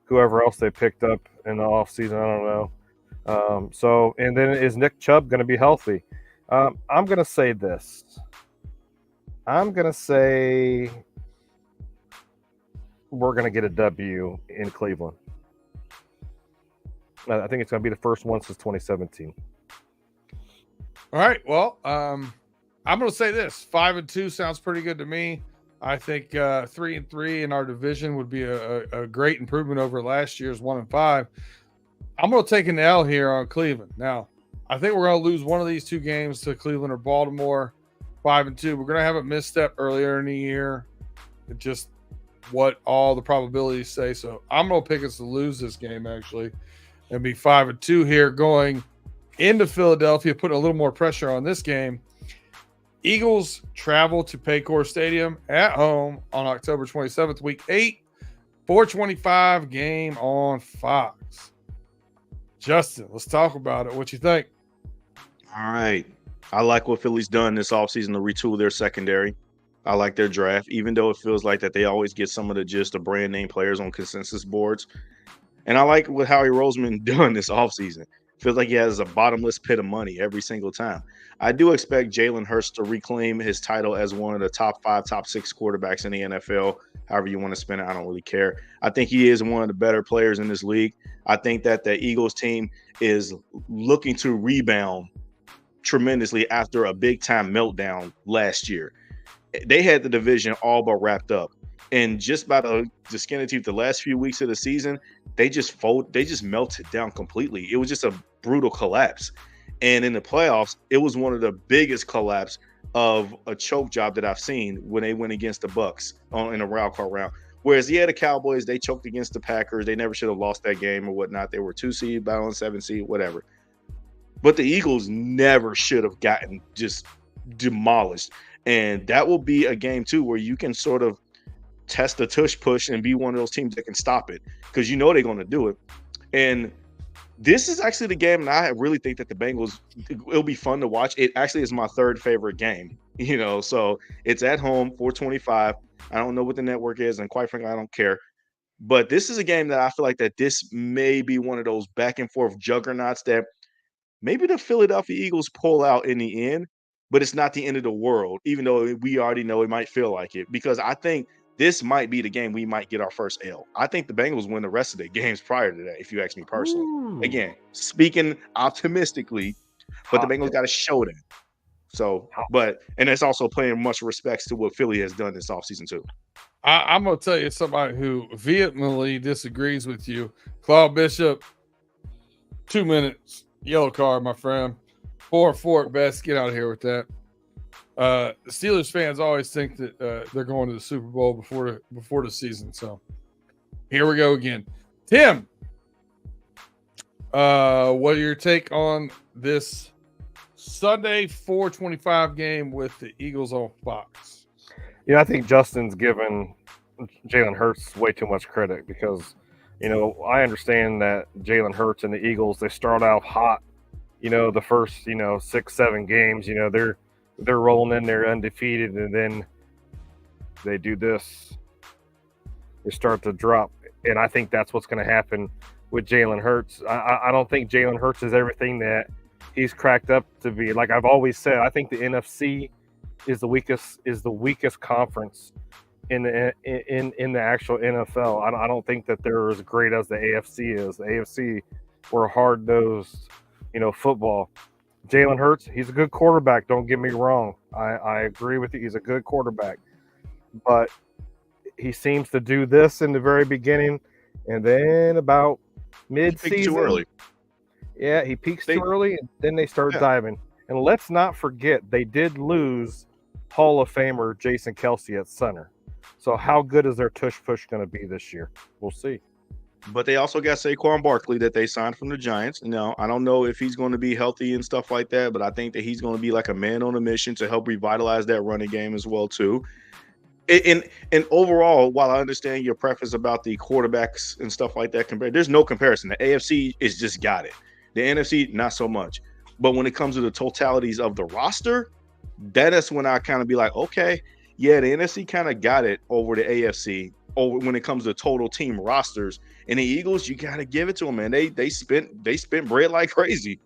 Speaker 3: whoever else they picked up in the offseason. I don't know. And then is Nick Chubb going to be healthy? I'm going to say this. I'm going to say we're going to get a W in Cleveland. I think it's going to be the first one since 2017.
Speaker 1: All right. Well, I'm going to say this: 5-2 sounds pretty good to me. I think 3-3 in our division would be a great improvement over last year's 1-5. I'm going to take an L here on Cleveland. Now, I think we're going to lose one of these two games to Cleveland or Baltimore. 5-2. We're going to have a misstep earlier in the year. It's just what all the probabilities say. So I'm going to pick us to lose this game actually, and be 5-2 here going into Philadelphia, putting a little more pressure on this game. Eagles travel to Paycor Stadium at home on October 27th, week 8, 4:25 game on Fox. Justin, let's talk about it. What you think?
Speaker 2: All right. I like what Philly's done this offseason to retool their secondary. I like their draft, even though it feels like that they always get some of the brand name players on consensus boards. And I like what Howie Roseman done this offseason. Feels like he has a bottomless pit of money every single time. I do expect Jalen Hurts to reclaim his title as one of the top 5, top 6 quarterbacks in the NFL. However you want to spin it, I don't really care. I think he is one of the better players in this league. I think that the Eagles team is looking to rebound tremendously after a big-time meltdown last year. They had the division all but wrapped up. And just by the skin of teeth, the last few weeks of the season, they just melted down completely. It was just a brutal collapse. And in the playoffs, it was one of the biggest collapse of a choke job that I've seen when they went against the Bucks in a wild card round. Whereas, the Cowboys, they choked against the Packers. They never should have lost that game or whatnot. They were 2 seed, battling 7 seed, whatever. But the Eagles never should have gotten just demolished. And that will be a game, too, where you can sort of test the tush push and be one of those teams that can stop it because they're going to do it. And this is actually the game, and I really think that the Bengals, it'll be fun to watch. It actually is my 3rd favorite game, so it's at home, 425. I don't know what the network is, and quite frankly, I don't care. But this is a game that I feel like that this may be one of those back and forth juggernauts that maybe the Philadelphia Eagles pull out in the end, but it's not the end of the world, even though we already know it might feel like it, because I think this might be the game we might get our first L. I think the Bengals win the rest of the games prior to that, if you ask me personally. Ooh. Again, speaking optimistically, but the Bengals got to show that. So, and it's also paying much respects to what Philly has done this offseason too.
Speaker 1: I'm going to tell you somebody who vehemently disagrees with you. Claude Bishop, 2 minutes, yellow card, my friend. 4 at best. Get out of here with that. Steelers fans always think that they're going to the Super Bowl before the season. So here we go again. Tim, what are your take on this Sunday 4:25 game with the Eagles on Fox?
Speaker 3: I think Justin's given Jalen Hurts way too much credit because, I understand that Jalen Hurts and the Eagles, they start out hot, the first, 6-7 games, they're rolling in there undefeated, and then they do this. They start to drop, and I think that's what's going to happen with Jalen Hurts. I don't think Jalen Hurts is everything that he's cracked up to be. Like I've always said, I think the NFC is the weakest conference in the actual NFL. I don't think that they're as great as the AFC is. The AFC were hard-nosed, football. Jalen Hurts, he's a good quarterback. Don't get me wrong. I agree with you. He's a good quarterback. But he seems to do this in the very beginning, and then about mid-season.
Speaker 2: Too early.
Speaker 3: Yeah, he peaks too early, and then they start diving. And let's not forget, they did lose Hall of Famer Jason Kelce at center. So how good is their tush-push going to be this year? We'll see.
Speaker 2: But they also got Saquon Barkley that they signed from the Giants. I don't know if he's going to be healthy and stuff like that, but I think that he's going to be like a man on a mission to help revitalize that running game as well, too. And overall, while I understand your preference about the quarterbacks and stuff like that, there's no comparison. The AFC is just got it. The NFC, not so much. But when it comes to the totalities of the roster, that's when I kind of be like, okay, yeah, the NFC kind of got it over the AFC. Over when it comes to total team rosters, and the Eagles, you got to give it to them, man. They spent bread like crazy.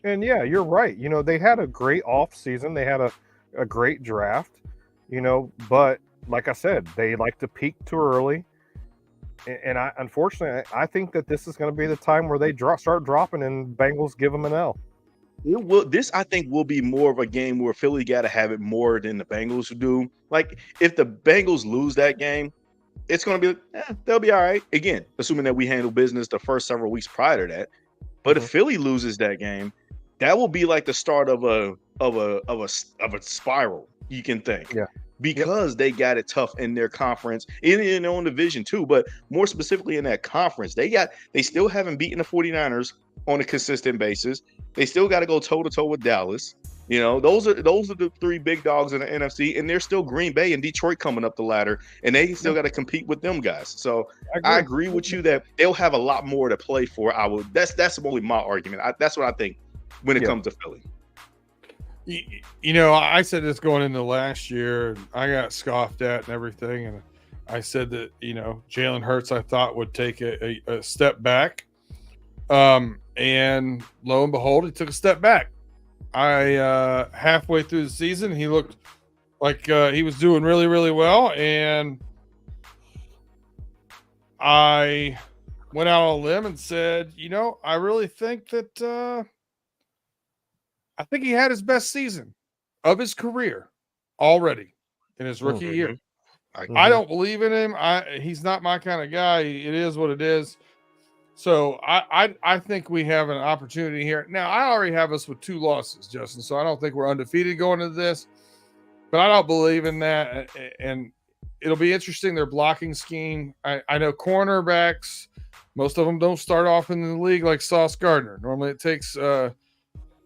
Speaker 3: And yeah, you're right. They had a great off season. They had a great draft. But like I said, they like to peak too early. And unfortunately, I think that this is going to be the time where they start dropping, and Bengals give them an L.
Speaker 2: This, I think, will be more of a game where Philly got to have it more than the Bengals do. Like, if the Bengals lose that game, it's going to be, they'll be all right. Again, assuming that we handle business the first several weeks prior to that. But if Philly loses that game, that will be like the start of a spiral. You can think, because they got it tough in their conference, in their own division too. But more specifically in that conference, they still haven't beaten the 49ers on a consistent basis. They still got to go toe to toe with Dallas. Those are the 3 big dogs in the NFC, and there's still Green Bay and Detroit coming up the ladder, and they still got to compete with them guys. So I agree with you that they'll have a lot more to play for. That's only my argument. That's what I think when it comes to Philly.
Speaker 1: I said this going into last year. I got scoffed at and everything, and I said that Jalen Hurts I thought would take a step back, and lo and behold, he took a step back. I halfway through the season, he looked like he was doing really, really well, and I went out on a limb and said, I really think that I think he had his best season of his career already in his rookie year. I don't believe in him. He's not my kind of guy. It is what it is. So I think we have an opportunity here. Now, I already have us with 2 losses, Justin, so I don't think we're undefeated going into this, but I don't believe in that. And it'll be interesting, their blocking scheme. I know cornerbacks, most of them don't start off in the league like Sauce Gardner. Normally it takes a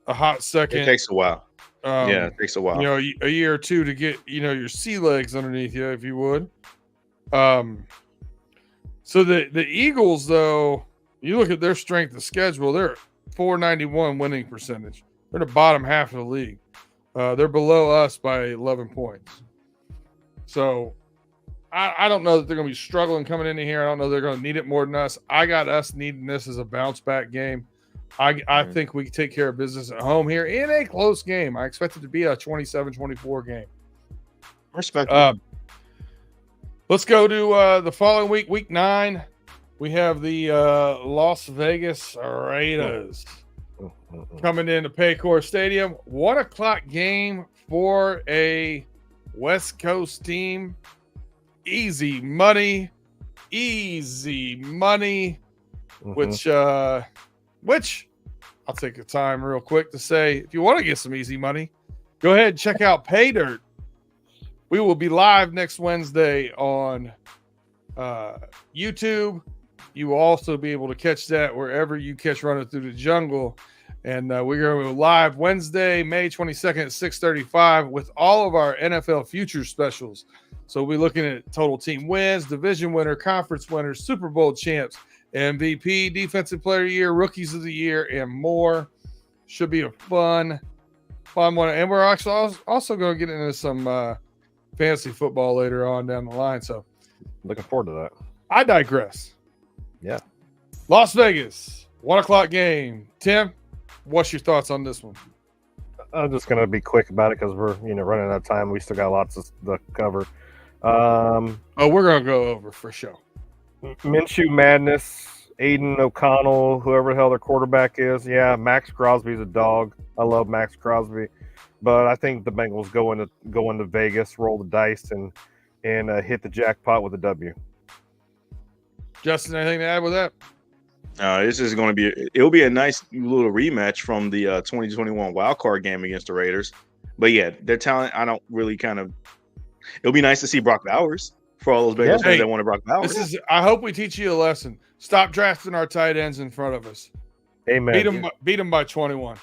Speaker 1: hot second.
Speaker 2: It takes a while. It takes a while.
Speaker 1: A year or 2 to get, your sea legs underneath you, if you would. So the Eagles, though, you look at their strength of schedule, they're 491 winning percentage. They're the bottom half of the league. They're below us by 11 points. So I don't know that they're going to be struggling coming into here. I don't know they're going to need it more than us. I got us needing this as a bounce back game. I think we can take care of business at home here in a close game. I expect it to be a 27-24 game.
Speaker 2: Respect.
Speaker 1: Let's go to the following week, week 9. We have the Las Vegas Raiders coming into Paycor Stadium. 1:00 game for a West Coast team. Easy money, which I'll take the time real quick to say, if you want to get some easy money, go ahead and check out Pay Dirt. We will be live next Wednesday on YouTube. You will also be able to catch that wherever you catch Running Through the Jungle. And we're going to go live Wednesday, May 22nd at 6:35 with all of our NFL futures specials. So we'll be looking at total team wins, division winner, conference winners, Super Bowl champs, MVP, defensive player of the year, rookies of the year, and more. Should be a fun one. And we're actually also going to get into some fantasy football later on down the line. So
Speaker 3: looking forward to that.
Speaker 1: I digress.
Speaker 3: Yeah.
Speaker 1: Las Vegas, 1:00 game. Tim, what's your thoughts on this one?
Speaker 3: I'm just going to be quick about it because we're running out of time. We still got lots to cover. We're
Speaker 1: going to go over for sure.
Speaker 3: Minshew madness, Aiden O'Connell, whoever the hell their quarterback is. Yeah, Max Crosby's a dog. I love Max Crosby, but I think the Bengals go into Vegas, roll the dice, and hit the jackpot with a W.
Speaker 1: Justin, anything to add with that?
Speaker 2: This is going to be it'll be a nice little rematch from the 2021 wild card game against the Raiders. But yeah, their talent, I don't really it'll be nice to see Brock Bowers for all those Bengals fans that want to Brock Bowers.
Speaker 1: I hope we teach you a lesson. Stop drafting our tight ends in front of us.
Speaker 3: Amen.
Speaker 1: Beat them by 21.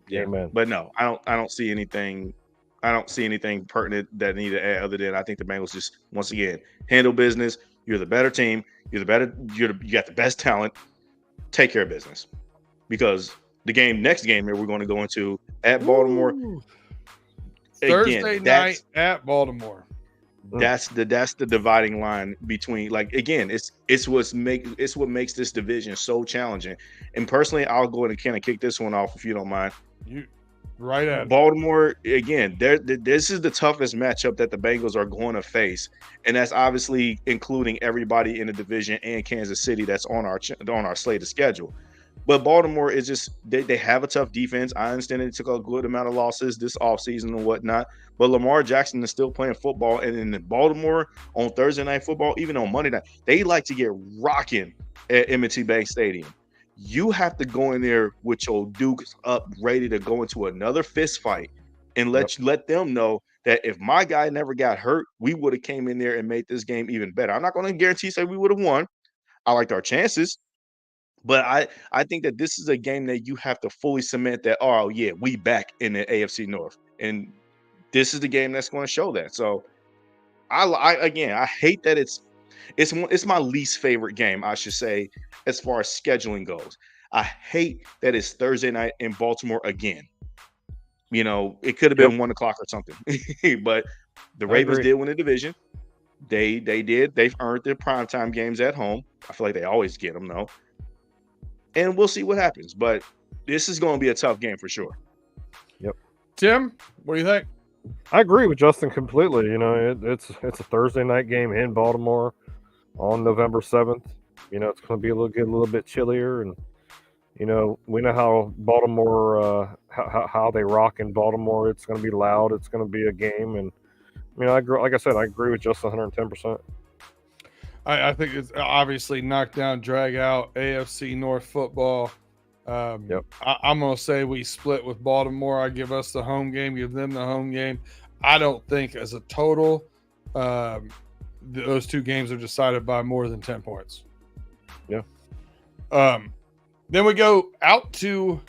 Speaker 2: Yeah,
Speaker 3: amen.
Speaker 2: But no, I don't see anything. I don't see anything pertinent that need to add other than I think the Bengals just once again handle business. You're the better team. You got the best talent. Take care of business, because next game that we're going to go into at Baltimore.
Speaker 1: Thursday night at Baltimore.
Speaker 2: That's the dividing line between, it's what makes this division so challenging. And personally, I'll go ahead and kind of kick this one off if you don't mind.
Speaker 1: You right at
Speaker 2: Baltimore again. This is the toughest matchup that the Bengals are going to face, and that's obviously including everybody in the division and Kansas City that's on our slate of schedule. But Baltimore is just they have a tough defense. I understand they took a good amount of losses this offseason and whatnot, but Lamar Jackson is still playing football. And in Baltimore on Thursday Night Football, even on Monday night, they like to get rocking at M&T Bank Stadium. You have to go in there with your dukes up, ready to go into another fist fight, and let them know that if my guy never got hurt, we would have came in there and made this game even better. I'm not going to say we would have won. I liked our chances. But I think that this is a game that you have to fully cement that, oh, yeah, we back in the AFC North. And this is the game that's going to show that. So, I hate that it's my least favorite game, I should say, as far as scheduling goes. I hate that it's Thursday night in Baltimore again. You know, it could have been 1 o'clock or something. But the Ravens did win the division. They did. They've earned their primetime games at home. I feel like they always get them, though. And we'll see what happens. But this is going to be a tough game for sure.
Speaker 3: Yep.
Speaker 1: Tim, what do you think?
Speaker 3: I agree with Justin completely. You know, it's a Thursday night game in Baltimore on November 7th. You know, it's going to be a little bit chillier, and you know, we know how Baltimore, how they rock in Baltimore. It's going to be loud. It's going to be a game, and you know, like I said, I agree with Justin 110%.
Speaker 1: I think it's obviously knockdown, drag out AFC North football.
Speaker 3: Yep.
Speaker 1: I'm going to say we split with Baltimore. I give us the home game, give them the home game. I don't think as a total, those two games are decided by more than 10 points.
Speaker 3: Yeah.
Speaker 1: Then we go out to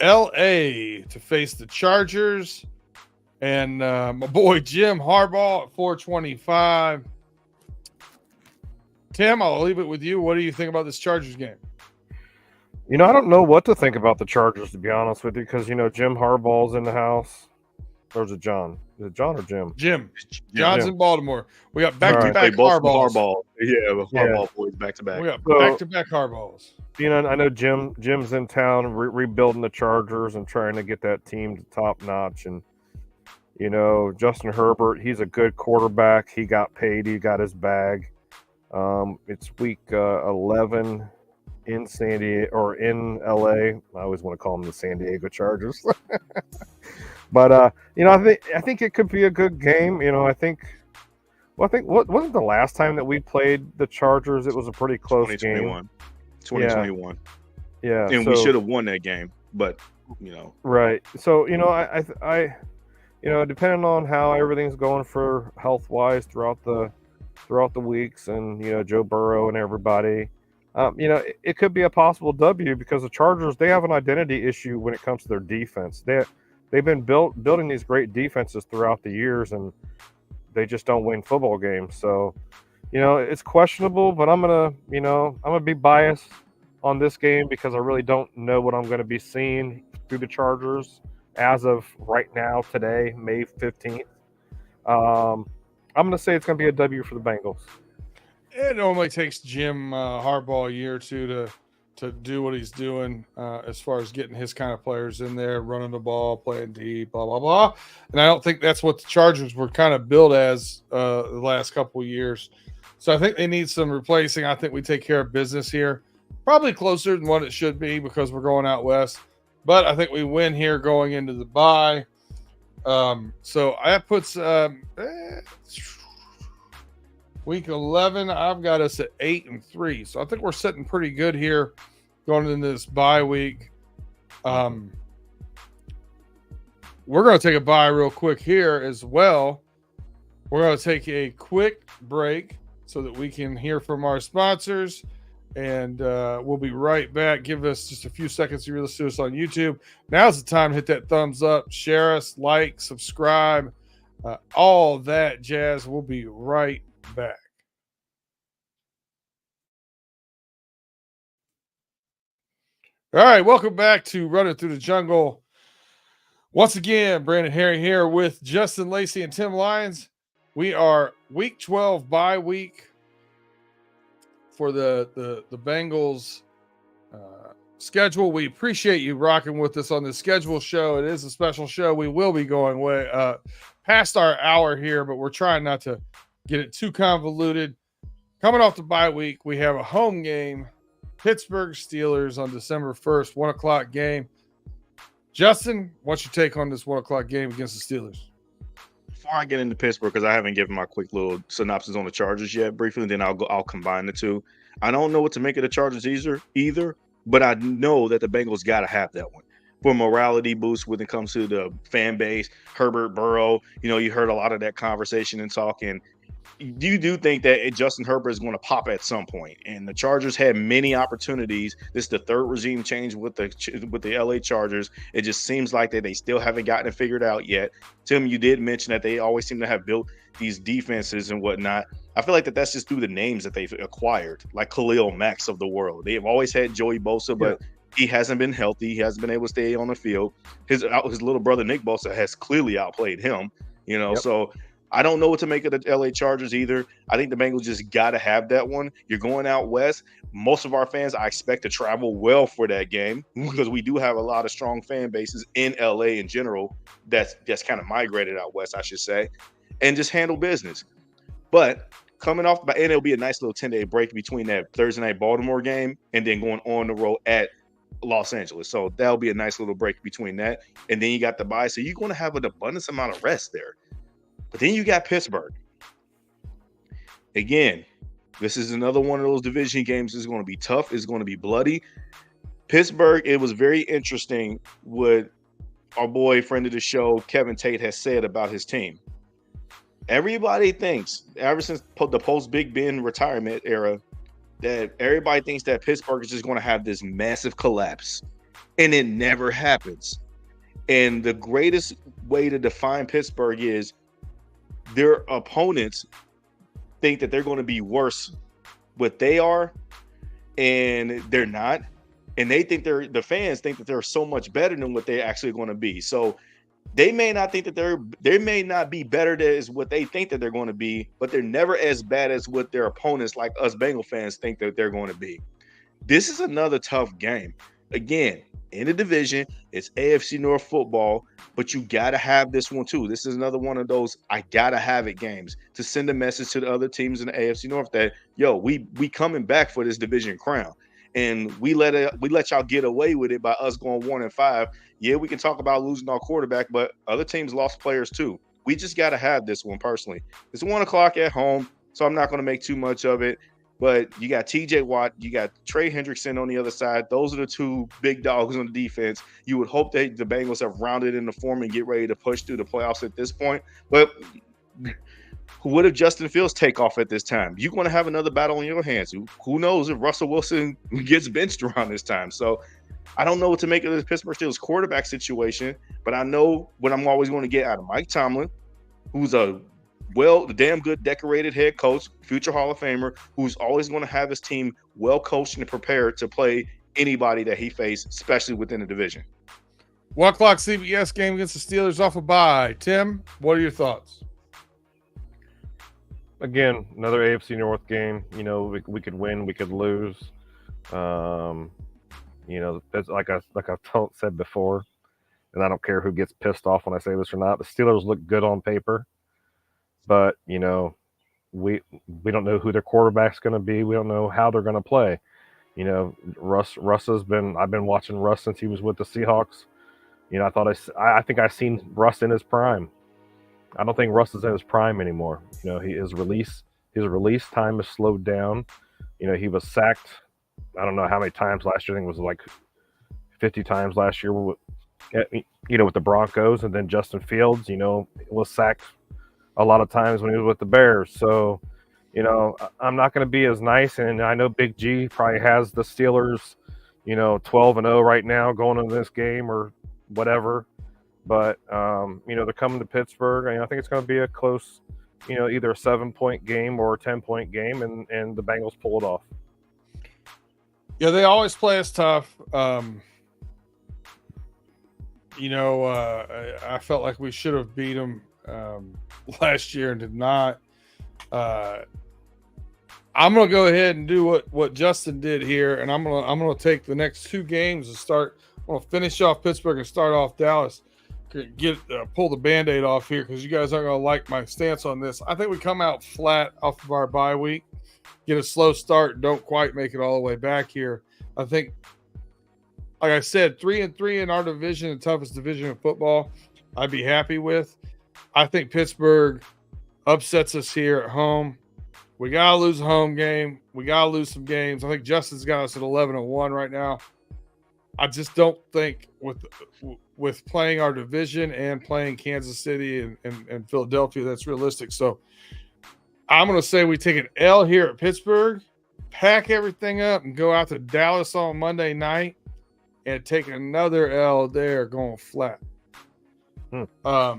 Speaker 1: L.A. to face the Chargers. And my boy Jim Harbaugh at 425. Tim, I'll leave it with you. What do you think about this Chargers game?
Speaker 3: You know, I don't know what to think about the Chargers, to be honest with you, because, you know, Jim Harbaugh's in the house. Or is it John? Is it John or Jim?
Speaker 1: Jim. John's in Baltimore. We got back-to-back
Speaker 2: Harbaughs.
Speaker 1: Harbaughs.
Speaker 2: Yeah, Harbaugh boys back-to-back.
Speaker 1: We got back-to-back Harbaughs.
Speaker 3: You know, I know Jim's in town rebuilding the Chargers and trying to get that team to top notch. And, you know, Justin Herbert, he's a good quarterback. He got paid. He got his bag. It's week 11 in San Diego or in LA. I always want to call them the San Diego Chargers. But you know, I think it could be a good game. You know, I think what wasn't the last time that we played the Chargers? It was a pretty close
Speaker 2: 2021.
Speaker 3: game.
Speaker 2: 2021.
Speaker 3: Yeah.
Speaker 2: And we should have won that game, but you know.
Speaker 3: Right. So, you know, I you know, depending on how everything's going for health-wise throughout the weeks, and you know, Joe Burrow and everybody, you know, it could be a possible W, because the Chargers, they have an identity issue when it comes to their defense. They've been building these great defenses throughout the years, and they just don't win football games. So, you know, it's questionable, but I'm gonna be biased on this game because I really don't know what I'm going to be seeing through the Chargers as of right now, today, May 15th. I'm going to say it's going to be a W for the Bengals.
Speaker 1: It normally takes Jim Harbaugh a year or two to do what he's doing as far as getting his kind of players in there, running the ball, playing deep, blah, blah, blah. And I don't think that's what the Chargers were kind of built as the last couple of years. So I think they need some replacing. I think we take care of business here. Probably closer than what it should be because we're going out west. But I think we win here going into the bye. So that puts week 11. I've got us at 8-3. So I think we're sitting pretty good here going into this bye week. We're going to take a bye real quick here as well. We're going to take a quick break so that we can hear from our sponsors. And we'll be right back. Give us just a few seconds to listen to us on YouTube. Now's the time to hit that thumbs up, share us, like, subscribe, all that jazz. We'll be right back. All right, welcome back to Running Through the Jungle. Once again, Brandon Herriott here with Justin, Lacey, and Tim Lyons. We are week 12 bye week for the Bengals schedule. We appreciate you rocking with us on this schedule show. It is a special show. We will be going way past our hour here, but we're trying not to get it too convoluted. Coming off the bye week, we have a home game, Pittsburgh Steelers on December 1st, 1 o'clock game. Justin, what's your take on this 1 o'clock game against the Steelers?
Speaker 2: Before I get into Pittsburgh, because I haven't given my quick little synopsis on the Chargers yet, briefly, then I'll combine the two. I don't know what to make of the Chargers either, but I know that the Bengals got to have that one for morality boost when it comes to the fan base. Herbert, Burrow, you know, you heard a lot of that conversation and talking. You do think that Justin Herbert is going to pop at some point, and the Chargers had many opportunities. This is the third regime change with the LA Chargers. It just seems like that they still haven't gotten it figured out yet. Tim, you did mention that they always seem to have built these defenses and whatnot. I feel like that's just through the names that they've acquired, like Khalil Max of the world. They have always had Joey Bosa, but He hasn't been healthy. He hasn't been able to stay on the field. His little brother Nick Bosa has clearly outplayed him. So I don't know what to make of the LA Chargers either. I think the Bengals just got to have that one. You're going out west. Most of our fans, I expect to travel well for that game because we do have a lot of strong fan bases in LA in general that's kind of migrated out west, I should say, and just handle business. But coming off, and it'll be a nice little 10-day break between that Thursday night Baltimore game and then going on the road at Los Angeles. So that'll be a nice little break between that. And then you got the bye. So you're going to have an abundance amount of rest there. But then you got Pittsburgh. Again, this is another one of those division games. It's going to be tough. It's going to be bloody. Pittsburgh, it was very interesting what our boy, friend of the show, Kevin Tate, has said about his team. Everybody thinks, ever since the post-Big Ben retirement era, that everybody thinks that Pittsburgh is just going to have this massive collapse. And it never happens. And the greatest way to define Pittsburgh is their opponents think that they're going to be worse what they are, and they're not. And they think the fans think that they're so much better than what they're actually going to be. So they may not think that they may not be better as what they think that they're going to be, but they're never as bad as what their opponents, like us Bengal fans, think that they're going to be. This is another tough game. Again, in the division, it's AFC North football, but you got to have this one too. This is another one of those I got to have it games to send a message to the other teams in the AFC North that, yo, we coming back for this division crown. And we let y'all get away with it by us going 1-5. Yeah, we can talk about losing our quarterback, but other teams lost players too. We just got to have this one personally. It's 1:00 at home, so I'm not going to make too much of it. But you got TJ Watt, you got Trey Hendrickson on the other side. Those are the two big dogs on the defense. You would hope that the Bengals have rounded in the form and get ready to push through the playoffs at this point. But what if Justin Fields take off at this time? You're going to have another battle on your hands. Who knows if Russell Wilson gets benched around this time? So I don't know what to make of the Pittsburgh Steelers quarterback situation, but I know what I'm always going to get out of Mike Tomlin, who's a damn good decorated head coach, future Hall of Famer, who's always going to have his team well coached and prepared to play anybody that he faces, especially within the division.
Speaker 1: 1:00 CBS game against the Steelers off a bye. Tim, what are your thoughts?
Speaker 3: Again, another AFC North game. We could win, we could lose. That's like I've said before, and I don't care who gets pissed off when I say this or not. The Steelers look good on paper, but we don't know who their quarterback's going to be. We don't know how they're going to play. Russ has been. I've been watching Russ since he was with the Seahawks. I think I've seen Russ in his prime. I don't think Russ is in his prime anymore. His release time has slowed down. He was sacked. I don't know how many times last year. I think it was like 50 times last year with the Broncos, and then Justin Fields, was sacked a lot of times when he was with the Bears. So, I'm not going to be as nice. And I know Big G probably has the Steelers, 12-0 right now going into this game or whatever. But, they're coming to Pittsburgh. I think it's going to be a close, either a 7-point game or a 10-point game, and the Bengals pull it off.
Speaker 1: Yeah, they always play us tough. I felt like we should have beat them last year and did not. I'm going to go ahead and do what Justin did here, and I'm going to take the next two games and start. I'm going to finish off Pittsburgh and start off Dallas. Pull the Band-Aid off here because you guys aren't going to like my stance on this. I think we come out flat off of our bye week, get a slow start, don't quite make it all the way back here. I think, like I said, 3-3 in our division, the toughest division in football, I'd be happy with. I think Pittsburgh upsets us here at home. We got to lose a home game. We got to lose some games. I think Justin's got us at 11-1 right now. I just don't think with playing our division and playing Kansas City and Philadelphia, that's realistic. So I'm going to say we take an L here at Pittsburgh, pack everything up, and go out to Dallas on Monday night and take another L there going flat. I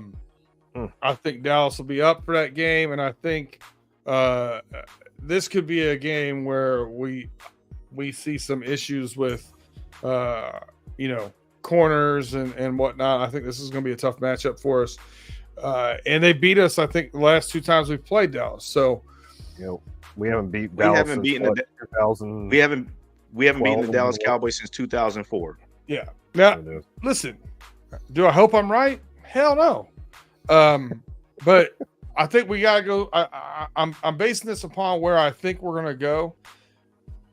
Speaker 1: think Dallas will be up for that game, and I think this could be a game where we see some issues with corners and whatnot. I think this is going to be a tough matchup for us. And they beat us, I think, the last 2 times we've played Dallas. So,
Speaker 3: we haven't beat Dallas.
Speaker 2: We haven't beaten the Dallas Cowboys since 2004.
Speaker 1: Yeah. Now, listen, do I hope I'm right? Hell no. But I think we got to go. I'm basing this upon where I think we're going to go.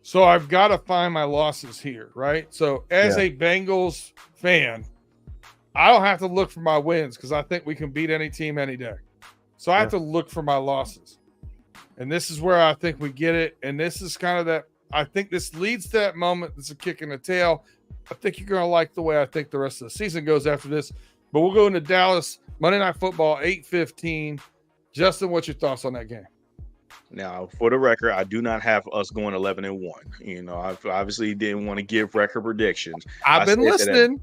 Speaker 1: So I've got to find my losses here, right? So as a Bengals fan, I don't have to look for my wins because I think we can beat any team any day. So I have to look for my losses. And this is where I think we get it. And this is kind of that. I think this leads to that moment. That's a kick in the tail. I think you're going to like the way I think the rest of the season goes after this. But we'll go into Dallas, Monday Night Football, 8:15. Justin, what's your thoughts on that game?
Speaker 2: Now, for the record, I do not have us going 11-1. I obviously didn't want to give record predictions.
Speaker 1: I've been listening.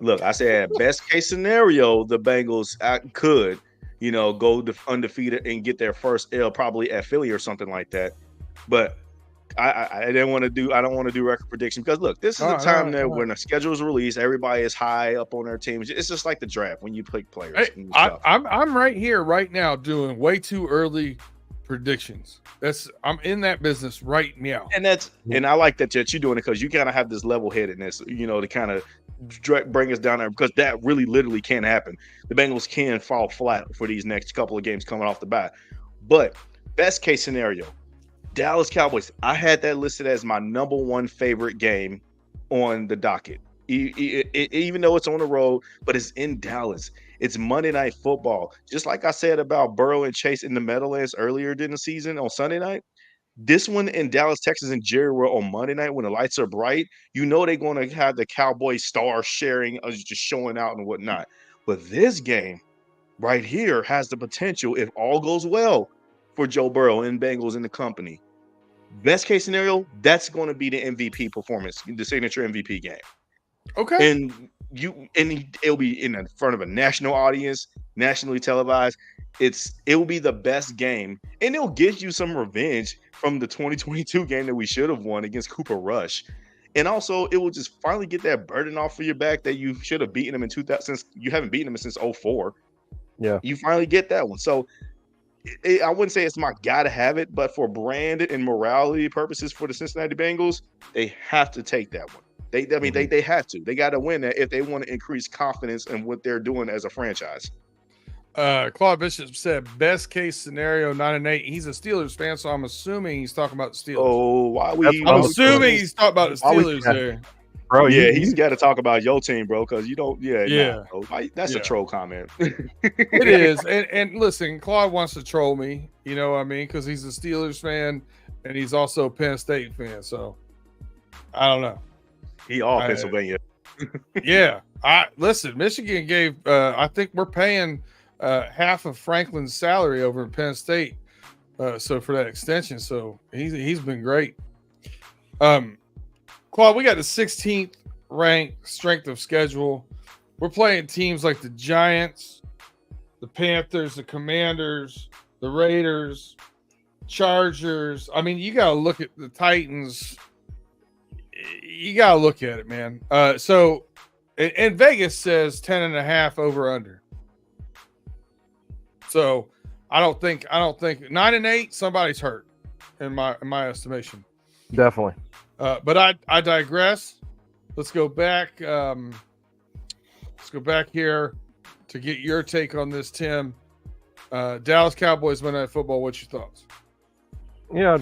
Speaker 2: I said at best case scenario, the Bengals could, go undefeated and get their first L probably at Philly or something like that. But I don't want to do record prediction because look, this is the time when the schedule is released, everybody is high up on their teams. It's just like the draft when you pick players.
Speaker 1: Hey, I'm right here right now doing way too early predictions. I'm in that business right now,
Speaker 2: and I like that you're doing it because you kind of have this level-headedness, to kind of bring us down there because that really literally can happen. The Bengals can fall flat for these next couple of games coming off the bat, but best case scenario, Dallas Cowboys. I had that listed as my number one favorite game on the docket, even though it's on the road, but it's in Dallas. It's Monday Night Football. Just like I said about Burrow and Chase in the Meadowlands earlier in the season on Sunday night, this one in Dallas, Texas, and Jerry World on Monday night when the lights are bright, they're going to have the Cowboy stars sharing, just showing out and whatnot. But this game right here has the potential, if all goes well, for Joe Burrow and Bengals and the company. Best case scenario, that's going to be the MVP performance, the signature MVP game.
Speaker 1: Okay.
Speaker 2: And it'll be in front of a national audience, nationally televised. It will be the best game, and it'll give you some revenge from the 2022 game that we should have won against Cooper Rush. And also, it will just finally get that burden off of your back that you should have beaten him in 2000 since you haven't beaten him since 2004.
Speaker 3: Yeah,
Speaker 2: you finally get that one. So I wouldn't say it's my gotta have it, but for brand and morality purposes for the Cincinnati Bengals, they have to take that one. They have to. They got to win that if they want to increase confidence in what they're doing as a franchise.
Speaker 1: Claude Bishop said best case scenario 9-8. He's a Steelers fan, so I'm assuming he's talking about the Steelers.
Speaker 2: Oh,
Speaker 1: I'm assuming he's talking about the Steelers there.
Speaker 2: Bro, he's got to talk about your team, bro, because you don't. That's a troll comment.
Speaker 1: It is, and listen, Claude wants to troll me. You know what I mean? Because he's a Steelers fan and he's also a Penn State fan. So I don't know.
Speaker 2: He all Pennsylvania.
Speaker 1: Yeah, listen. Michigan gave. I think we're paying half of Franklin's salary over in Penn State. So for that extension, so he's been great. Claude, we got the 16th ranked strength of schedule. We're playing teams like the Giants, the Panthers, the Commanders, the Raiders, Chargers. I mean, you got to look at the Titans. You got to look at it, man. So, and Vegas says 10.5 over under. So, I don't think 9-8. Somebody's hurt, in my estimation.
Speaker 3: Definitely.
Speaker 1: But I digress. Let's go back. Let's go back here to get your take on this, Tim. Dallas Cowboys Monday Night Football. What's your thoughts?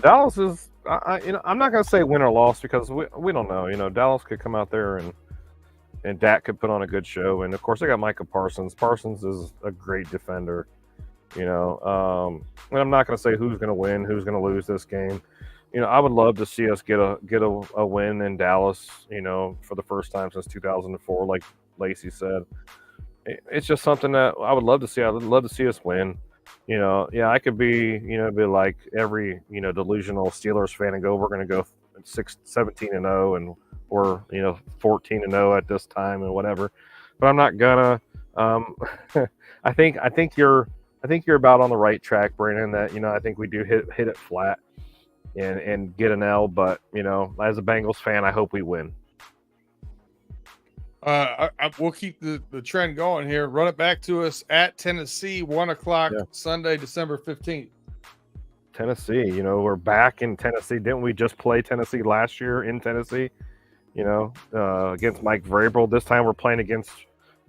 Speaker 3: Dallas is. I'm not going to say win or loss because we don't know. Dallas could come out there and Dak could put on a good show, and of course they got Micah Parsons. Parsons is a great defender. And I'm not going to say who's going to win, who's going to lose this game. I would love to see us get a win in Dallas, for the first time since 2004, like Lacey said. It's just something that I would love to see. I would love to see us win. I could be like every, delusional Steelers fan and go, we're going to go 17-0 and we're, 14-0 at this time and whatever. But I'm not gonna. I think you're about on the right track, Brandon, that, I think we do hit it flat and get an L, but as a Bengals fan, I hope we win.
Speaker 1: We'll keep the trend going here. Run it back to us at Tennessee, 1:00 Sunday, December 15th.
Speaker 3: Tennessee, you know, we're back in Tennessee. Didn't we just play Tennessee last year in Tennessee? You know, against Mike Vrabel. This time we're playing against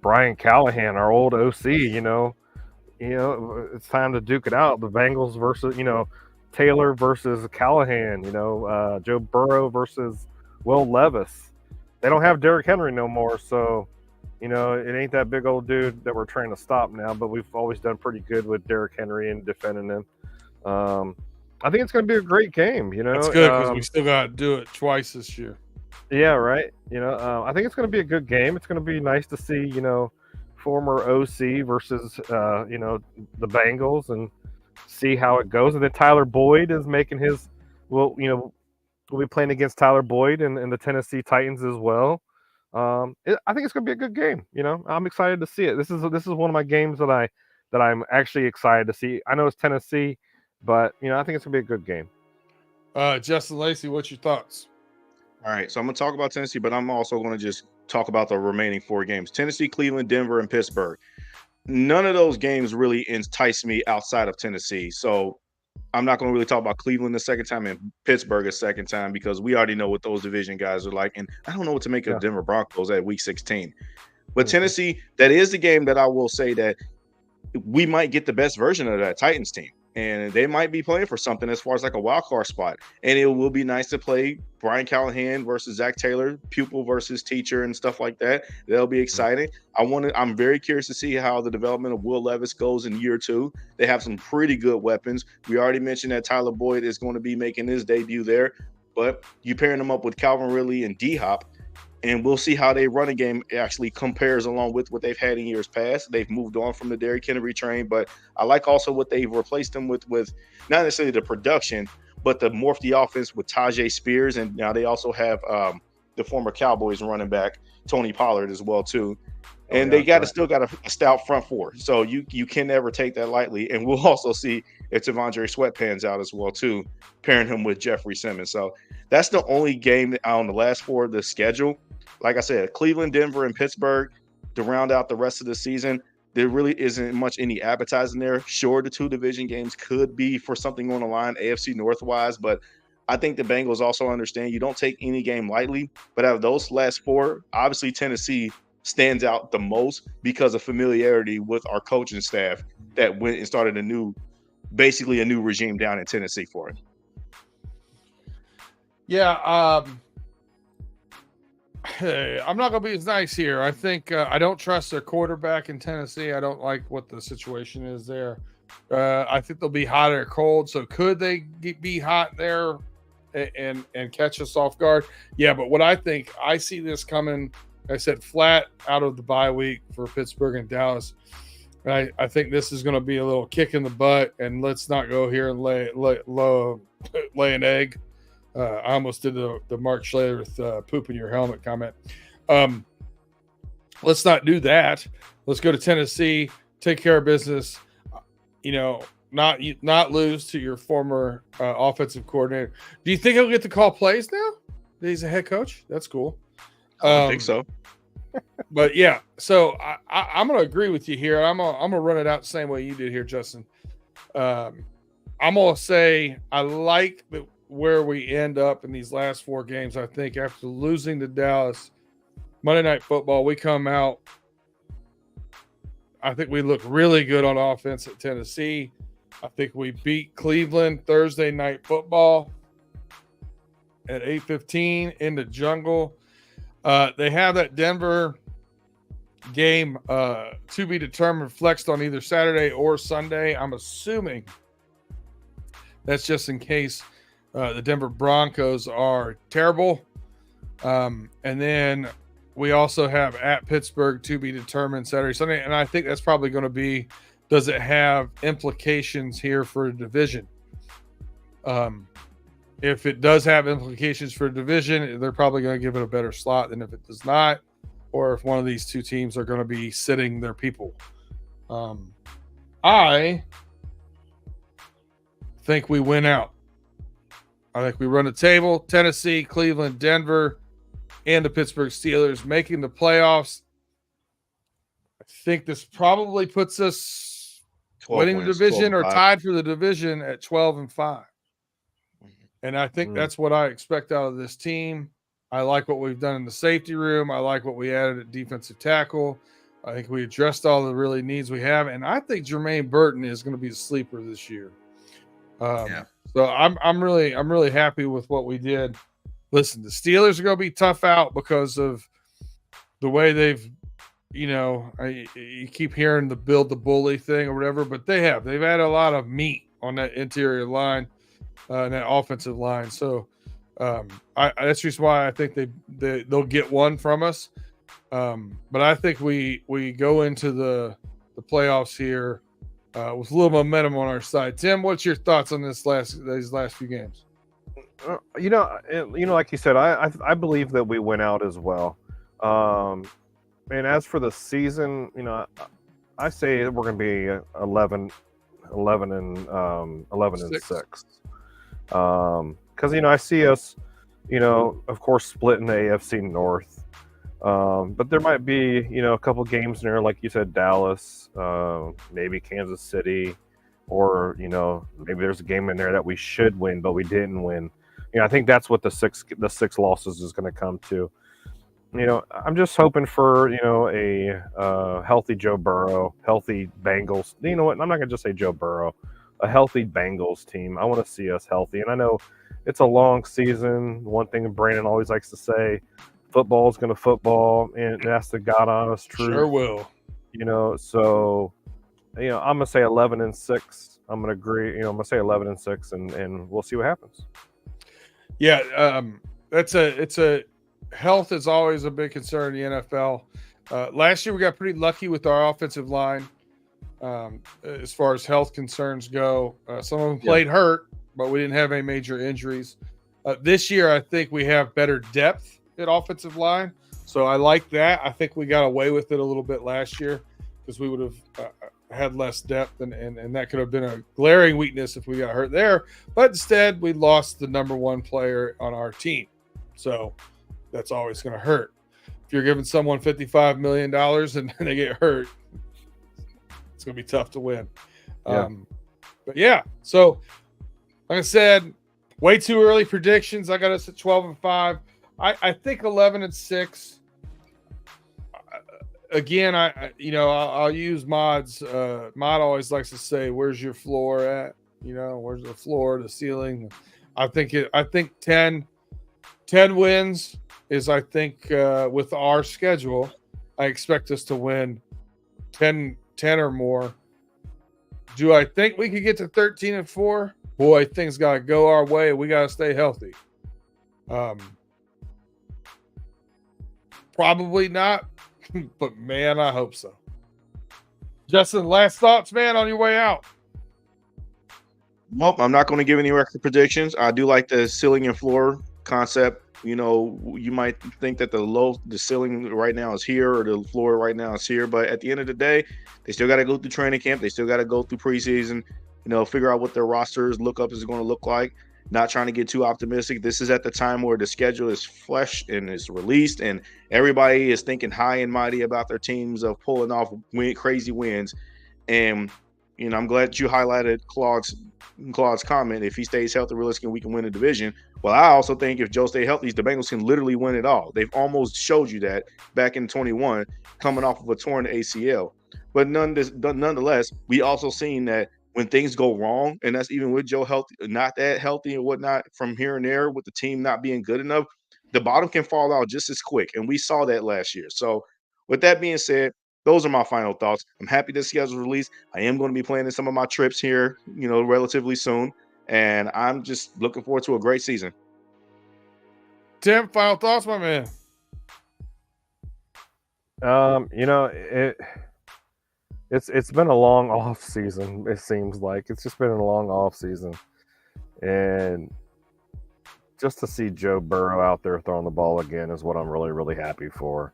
Speaker 3: Brian Callahan, our old OC. You know, it's time to duke it out. The Bengals versus, you know, Taylor versus Callahan. You know, Joe Burrow versus Will Levis. They don't have Derrick Henry no more, so you know it ain't that big old dude that we're trying to stop now. But we've always done pretty good with Derrick Henry and defending him. I think it's going to be a great game. You know,
Speaker 1: it's good because we still got to do it twice this year.
Speaker 3: Yeah, right. You know, I think it's going to be a good game. It's going to be nice to see, you know, former OC versus, you know, the Bengals and see how it goes. And then Tyler Boyd is making his. Well, you know, we'll be playing against Tyler Boyd and the Tennessee Titans as well. I think it's going to be a good game. You know, I'm excited to see it. This is one of my games that I'm actually excited to see. I know it's Tennessee, but you know, I think it's going to be a good game.
Speaker 1: Justin Lacey, what's your thoughts?
Speaker 2: All right, so I'm going to talk about Tennessee, but I'm also going to just talk about the remaining 4 games: Tennessee, Cleveland, Denver, and Pittsburgh. None of those games really entice me outside of Tennessee. So I'm not going to really talk about Cleveland the second time and Pittsburgh a second time because we already know what those division guys are like. And I don't know what to make of Denver Broncos at week 16. But Tennessee, that is the game that I will say that we might get the best version of that Titans team. And they might be playing for something as far as like a wild card spot. And it will be nice to play Brian Callahan versus Zach Taylor, pupil versus teacher and stuff like that. That'll be exciting. I'm very curious to see how the development of Will Levis goes in year 2. They have some pretty good weapons. We already mentioned that Tyler Boyd is going to be making his debut there, but you pairing them up with Calvin Ridley and D-Hop, and we'll see how their running game actually compares along with what they've had in years past. They've moved on from the Derrick Henry train, but I like also what they've replaced them with not necessarily the production, but the morph the offense with Tajay Spears. And now they also have the former Cowboys running back, Tony Pollard, as well, too. And they still got a stout front 4. So you can never take that lightly. And we'll also see if T'Vondre Sweat pans out as well, too, pairing him with Jeffrey Simmons. So that's the only game on the last 4 of the schedule. Like I said, Cleveland, Denver, and Pittsburgh to round out the rest of the season. There really isn't much any appetizing there. Sure, the 2 division games could be for something on the line, AFC North-wise, but I think the Bengals also understand you don't take any game lightly. But out of those last 4, obviously Tennessee stands out the most because of familiarity with our coaching staff that went and started a new regime down in Tennessee for it.
Speaker 1: Yeah, I'm not going to be as nice here. I think I don't trust their quarterback in Tennessee. I don't like what the situation is there. I think they'll be hot or cold. So could they be hot there and catch us off guard? Yeah, but what I see this coming, I said, flat out of the bye week for Pittsburgh and Dallas. I think this is going to be a little kick in the butt, and let's not go here and lay an egg. I almost did the Mark Schlereth poop in your helmet comment. Let's not do that. Let's go to Tennessee, take care of business. You know, not lose to your former offensive coordinator. Do you think he'll get to call plays now? He's a head coach. That's cool.
Speaker 2: I think so.
Speaker 1: But yeah, so I'm going to agree with you here. I'm gonna run it out the same way you did here, Justin. I'm going to say I like where we end up in these last 4 games. I think after losing to Dallas, Monday Night Football, we come out. I think we look really good on offense at Tennessee. I think we beat Cleveland Thursday Night Football at 8:15 in the jungle. They have that Denver game to be determined, flexed on either Saturday or Sunday. I'm assuming that's just in case the Denver Broncos are terrible. And then we also have at Pittsburgh to be determined Saturday, Sunday. And I think that's probably going to be, does it have implications here for a division? If it does have implications for a division, they're probably going to give it a better slot than if it does not, or if one of these 2 teams are going to be sitting their people. I think we win out. I think we run the table. Tennessee, Cleveland, Denver. and the Pittsburgh Steelers making the playoffs. I think this probably puts us winning the division or tied for the division at 12-5. And I think that's what I expect out of this team. I like what we've done in the safety room. I like what we added at defensive tackle. I think we addressed all the really needs we have. And I think Jermaine Burton is going to be the sleeper this year. So I'm really happy with what we did. Listen, the Steelers are going to be tough out because of the way they've, you keep hearing the build the bully thing or whatever, but they've had a lot of meat on that interior line, and that offensive line. So that's the reason why I think they'll get one from us. But I think we go into the playoffs here with a little momentum on our side. Tim, what's your thoughts on these last few games?
Speaker 3: Like you said, I believe that we went out as well. And as for the season, I say we're going to be 11 and 6. Because I see us, of course, splitting the AFC North. But there might be, a couple games in there, like you said, Dallas, maybe Kansas City, or maybe there's a game in there that we should win, but we didn't win. I think that's what the six losses is going to come to. I'm just hoping for a healthy Joe Burrow, healthy Bengals. You know what? I'm not going to just say Joe Burrow. A healthy Bengals team. I want to see us healthy, and I know it's a long season. One thing Brandon always likes to say: football is going to football, and that's the God honest truth.
Speaker 1: Sure will.
Speaker 3: So I'm going to say 11 and 6. I'm going to agree. I'm going to say 11 and 6, and we'll see what happens.
Speaker 1: Yeah, health is always a big concern in the NFL. Last year we got pretty lucky with our offensive line as far as health concerns go. Some of them played hurt, but we didn't have any major injuries. This year I think we have better depth at offensive line, so I like that. I think we got away with it a little bit last year because we would have had less depth, and that could have been a glaring weakness if we got hurt there. But instead, we lost the number one player on our team. So that's always going to hurt. If you're giving someone $55 million and they get hurt, it's going to be tough to win. So like I said, way too early predictions. I got us at 12-5. I think 11 and 6. Again, I'll use Mod's. Mod always likes to say, "Where's your floor at? Where's the floor, the ceiling?" I think 10 wins is. I think with our schedule, I expect us to win 10 or more. Do I think we could get to 13-4? Boy, things got to go our way. We got to stay healthy. Probably not. But, man, I hope so. Justin, last thoughts, man, on your way out?
Speaker 2: Well, I'm not going to give any record predictions. I do like the ceiling and floor concept. You might think that the ceiling right now is here or the floor right now is here. But at the end of the day, they still got to go through training camp. They still got to go through preseason, figure out what their rosters lookup is going to look like. Not trying to get too optimistic. This is at the time where the schedule is fresh and is released, and everybody is thinking high and mighty about their teams of pulling off crazy wins. And I'm glad you highlighted Claude's comment. If he stays healthy, realistically, we can win the division. Well, I also think if Joe stays healthy, the Bengals can literally win it all. They've almost showed you that back in 21, coming off of a torn ACL. But nonetheless, we also seen that when things go wrong, and that's even with Joe healthy, not that healthy and whatnot, from here and there with the team not being good enough, the bottom can fall out just as quick. And we saw that last year. So with that being said, those are my final thoughts. I'm happy the schedule's released. I am going to be planning some of my trips here, relatively soon. And I'm just looking forward to a great season.
Speaker 1: Tim, final thoughts, my man?
Speaker 3: It's been a long off season. It seems like it's just been a long off season, and just to see Joe Burrow out there throwing the ball again is what I'm really, really happy for.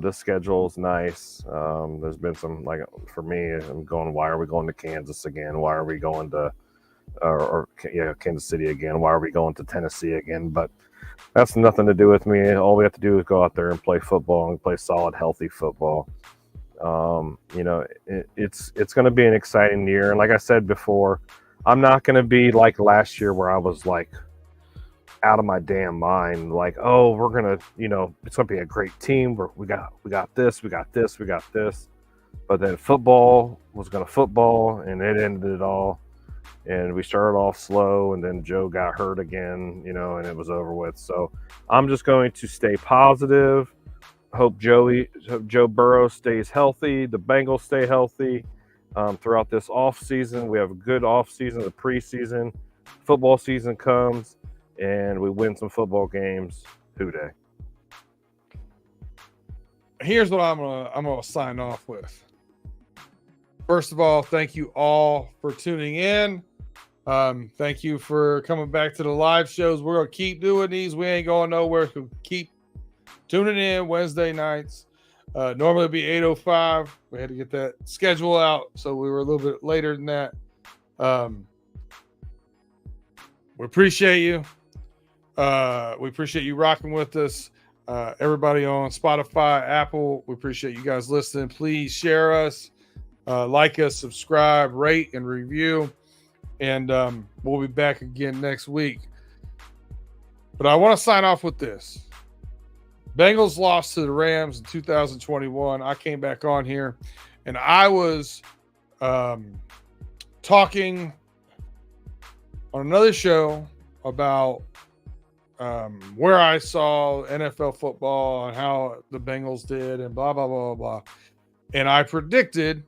Speaker 3: This schedule is nice. There's been some, like, for me, I'm going, why are we going to Kansas again? Why are we going to Kansas City again? Why are we going to Tennessee again? But That's nothing to do with me. All we have to do is go out there and play football and play solid, healthy football. It's going to be an exciting year. And like I said before, I'm not going to be like last year where I was like out of my damn mind. Like, oh, we're going to, it's going to be a great team. We got this, we got this, we got this. But then football was going to football, and it ended it all. And we started off slow, and then Joe got hurt again, and it was over with. So I'm just going to stay positive. Hope Joe Burrow stays healthy. The Bengals stay healthy throughout this off season. We have a good off season, the preseason. Football season comes, and we win some football games. Hoo-day.
Speaker 1: Here's what I'm gonna sign off with. First of all, thank you all for tuning in. Thank you for coming back to the live shows. We're going to keep doing these. We ain't going nowhere. So keep tuning in Wednesday nights. Normally it'd be 8:05. We had to get that schedule out, so we were a little bit later than that. We appreciate you. We appreciate you rocking with us. Everybody on Spotify, Apple, we appreciate you guys listening. Please share us, like us, subscribe, rate, and review. And we'll be back again next week. But I want to sign off with this. Bengals lost to the Rams in 2021. I came back on here, and I was talking on another show about where I saw NFL football and how the Bengals did and blah, blah, blah, blah. And I predicted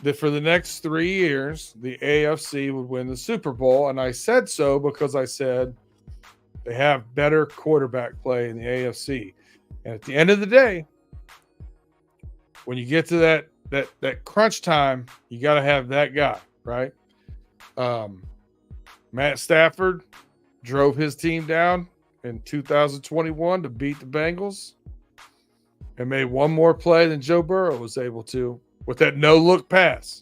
Speaker 1: that for the next 3 years, the AFC would win the Super Bowl. And I said so because I said they have better quarterback play in the AFC. And at the end of the day, when you get to that crunch time, you got to have that guy, right? Matt Stafford drove his team down in 2021 to beat the Bengals and made one more play than Joe Burrow was able to with that no-look pass.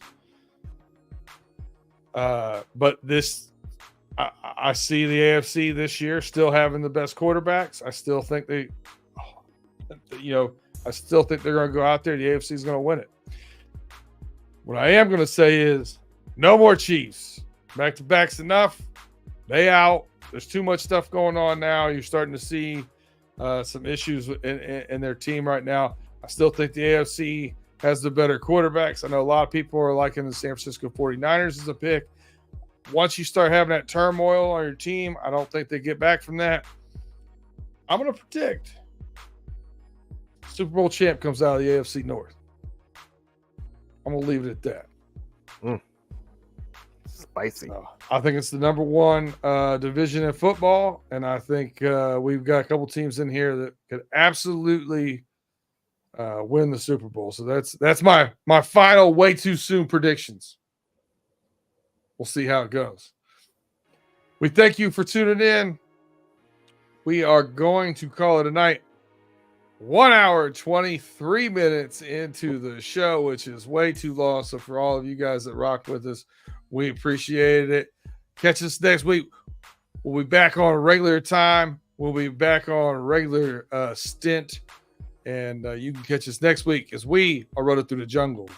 Speaker 1: But I see the AFC this year still having the best quarterbacks. I still think I still think they're going to go out there. The AFC is going to win it. What I am going to say is no more Chiefs. Back-to-back's enough. They out. There's too much stuff going on now. You're starting to see some issues in their team right now. I still think the AFC has the better quarterbacks. I know a lot of people are liking the San Francisco 49ers as a pick. Once you start having that turmoil on your team, I don't think they get back from that. I'm going to predict Super Bowl champ comes out of the AFC North. I'm going to leave it at that.
Speaker 3: Spicy.
Speaker 1: I think it's the number one division in football, and I think we've got a couple teams in here that could absolutely win the Super Bowl. So that's my final way too soon predictions. We'll see how it goes. We thank you for tuning in. We are going to call it a night. 1 hour, 23 minutes into the show, which is way too long. So for all of you guys that rock with us, we appreciated it. Catch us next week. We'll be back on a regular time. We'll be back on a regular stint. And you can catch us next week as we are running through the jungle.